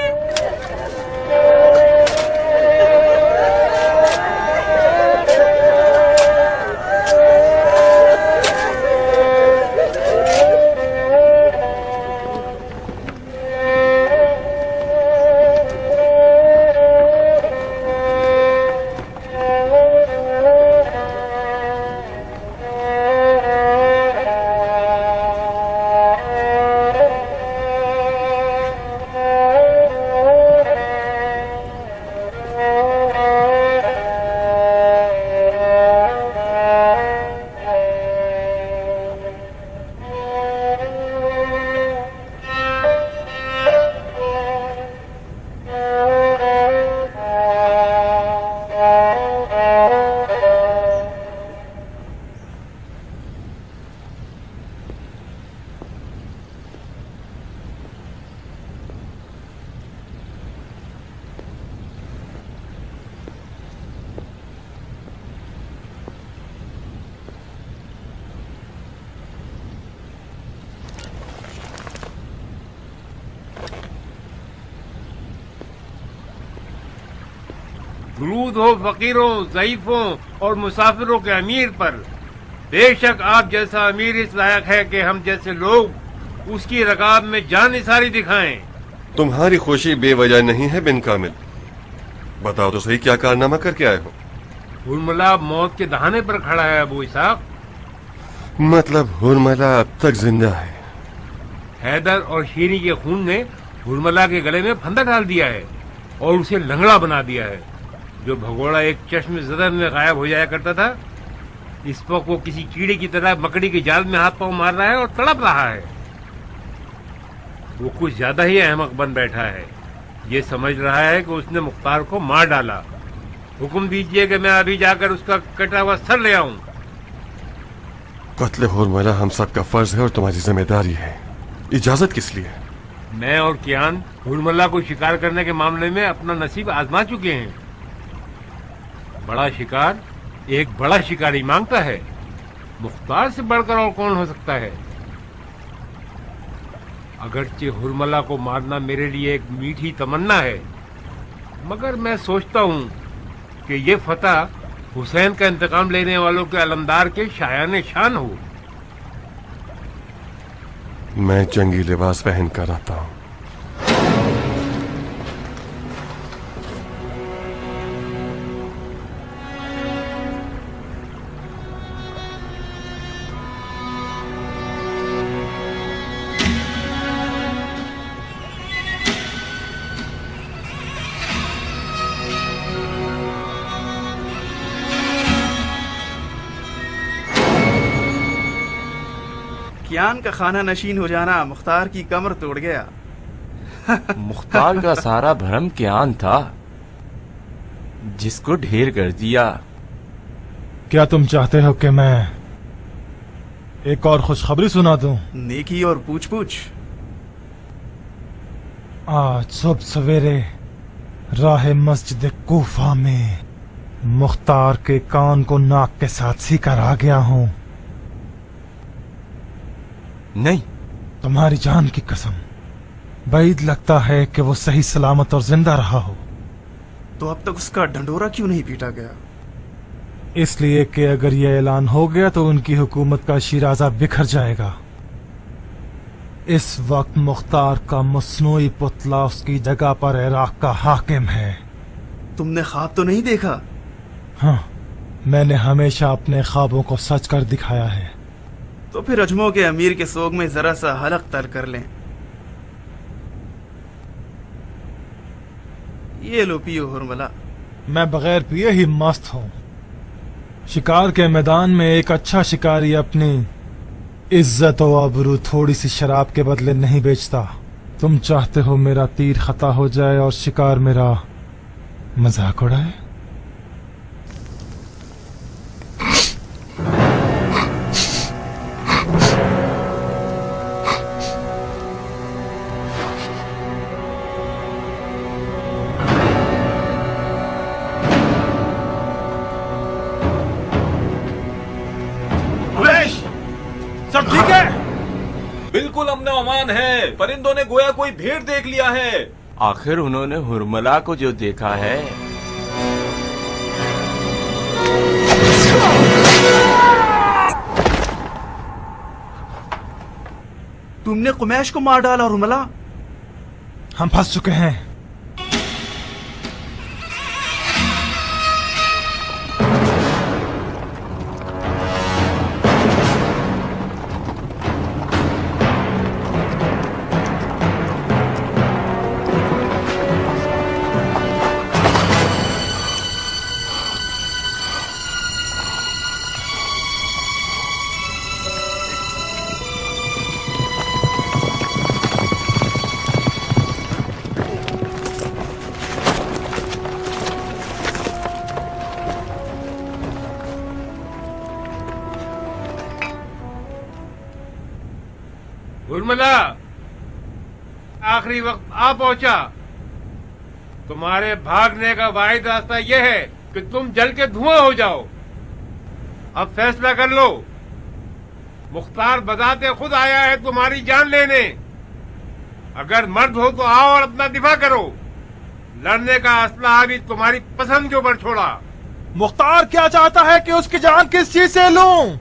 درود ہو فقیروں، ضعیفوں اور مسافروں کے امیر پر۔ بے شک آپ جیسا امیر اس لائق ہے کہ ہم جیسے لوگ اس کی رکاب میں جان نثاری دکھائیں۔ تمہاری خوشی بے وجہ نہیں ہے بن کامل، بتاؤ تو صحیح کیا کارنامہ کر کے آئے ہو؟ ہرملا موت کے دہانے پر کھڑا ہے ابو اسحاق۔ مطلب ہرملا اب تک زندہ ہے؟ حیدر اور شیری کے خون نے ہرملا کے گلے میں پھندا ڈال دیا ہے اور اسے لنگڑا بنا دیا ہے۔ جو بھگوڑا ایک چشم زدر میں غائب ہو جایا کرتا تھا، اس وقت وہ کسی کیڑے کی طرح مکڑی کے جال میں ہاتھ پاؤں مار رہا ہے اور تڑپ رہا ہے۔ وہ کچھ زیادہ ہی احمق بن بیٹھا ہے، یہ سمجھ رہا ہے کہ اس نے مختار کو مار ڈالا۔ حکم دیجئے کہ میں ابھی جا کر اس کا کٹا ہوا سر لے آؤں۔ قتل ہرملا ہم سب کا فرض ہے اور تمہاری ذمہ داری ہے، اجازت کس لیے؟ میں اور کیان ہرملا کو شکار کرنے کے معاملے میں اپنا نصیب آزما چکے ہیں۔ بڑا شکار ایک بڑا شکاری مانگتا ہے، مختار سے بڑھ کر اور کون ہو سکتا ہے؟ اگرچہ ہرملا کو مارنا میرے لیے ایک میٹھی تمنا ہے، مگر میں سوچتا ہوں کہ یہ فتح حسین کا انتقام لینے والوں کے علمدار کے شایان شان ہو۔ میں جنگی لباس پہن کر آتا ہوں۔ کیان کا خانہ نشین ہو جانا مختار کی کمر توڑ گیا۔ مختار کا سارا بھرم کیان تھا جس کو ڈھیر کر دیا۔ کیا تم چاہتے ہو کہ میں ایک اور خوشخبری سنا دوں؟ نیکی اور پوچھ پوچھ۔ آج صبح سویرے راہ مسجد کوفہ میں مختار کے کان کو ناک کے ساتھ سی کر آ گیا ہوں۔ نہیں، تمہاری جان کی قسم، بعید لگتا ہے کہ وہ صحیح سلامت اور زندہ رہا ہو۔ تو اب تک اس کا ڈنڈورا کیوں نہیں پیٹا گیا؟ اس لیے کہ اگر یہ اعلان ہو گیا تو ان کی حکومت کا شیرازہ بکھر جائے گا۔ اس وقت مختار کا مصنوعی پتلا اس کی جگہ پر عراق کا حاکم ہے۔ تم نے خواب تو نہیں دیکھا؟ ہاں، میں نے ہمیشہ اپنے خوابوں کو سچ کر دکھایا ہے۔ تو پھر اجمو کے امیر کے سوگ میں ذرا سا حلق تر کر لیں۔ یہ لو پیو ہرملا۔ میں بغیر پیے ہی مست ہوں۔ شکار کے میدان میں ایک اچھا شکاری اپنی عزت و آبرو تھوڑی سی شراب کے بدلے نہیں بیچتا۔ تم چاہتے ہو میرا تیر خطا ہو جائے اور شکار میرا مذاق اڑائے؟ सब ठीक है? बिल्कुल अमन अमान है। परिंदों ने गोया कोई भेड़ देख लिया है। आखिर उन्होंने हुरमला को जो देखा है। तुमने कुमैश को मार डाला हुरमला? हम फंस चुके हैं। हुरमला, आखिरी वक्त आ पहुंचा। तुम्हारे भागने का वाहिद रास्ता यह है कि तुम जल के धुआं हो जाओ। अब फैसला कर लो। मुख्तार बजाते खुद आया है तुम्हारी जान लेने। अगर मर्द हो तो आओ और अपना दिफा करो। लड़ने का असला भी तुम्हारी पसंद के ऊपर छोड़ा। मुख्तार क्या चाहता है कि उसकी जान किस चीज से लूं?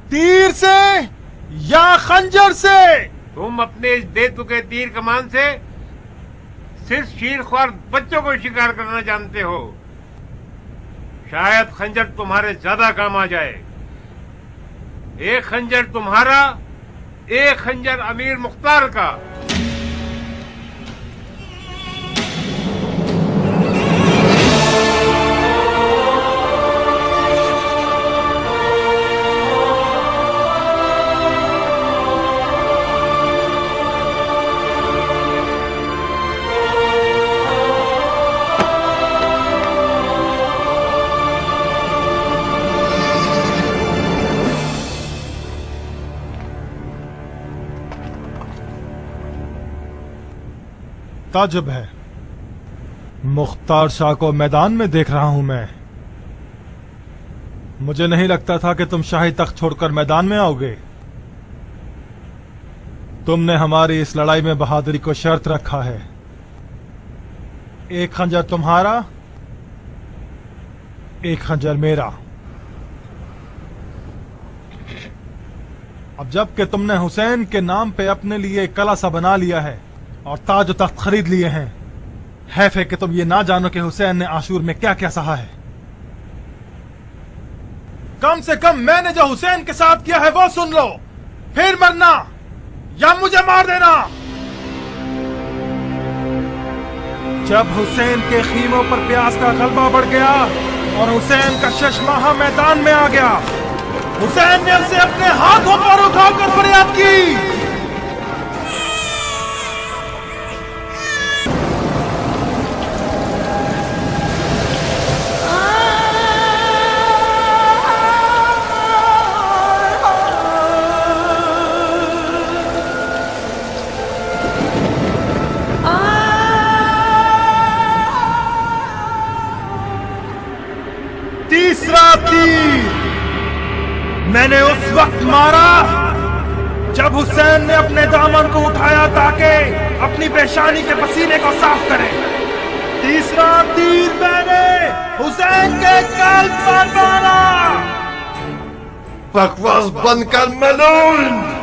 तीर से या खंजर से? तुम अपने इस दे चुके तीर कमान से सिर्फ शीरख्वार बच्चों को शिकार करना जानते हो। शायद खंजर तुम्हारे ज्यादा काम आ जाए। एक खंजर तुम्हारा, एक खंजर अमीर मुख्तार का। ताजुब है, मुख्तार शाह को मैदान में देख रहा हूं मैं। मुझे नहीं लगता था कि तुम शाही तख्त छोड़कर मैदान में आओगे। तुमने हमारी इस लड़ाई में बहादुरी को शर्त रखा है। एक खंजर तुम्हारा, एक खंजर मेरा। अब जबकि तुमने हुसैन के नाम पे अपने लिए कला सा बना लिया है और ताज और तख्त खरीद लिए हैं, हैफ है कि तुम ये ना जानो कि हुसैन ने आशूर में क्या क्या सहा है। कम से कम मैंने जो हुसैन के साथ किया है वो सुन लो, फिर मरना या मुझे मार देना। जब हुसैन के खीमों पर प्यास का गलबा बढ़ गया और हुसैन का शशमाहा मैदान में आ गया, हुसैन ने उसे अपने हाथों पर उठाकर फरियाद की। तीसरा तीर मैंने उस वक्त मारा जब हुसैन ने अपने दामन को उठाया ताकि अपनी पेशानी के पसीने को साफ करे। तीसरा तीर मैंने हुसैन के कल्ब पर मारा। बकवास बंद कर मलून।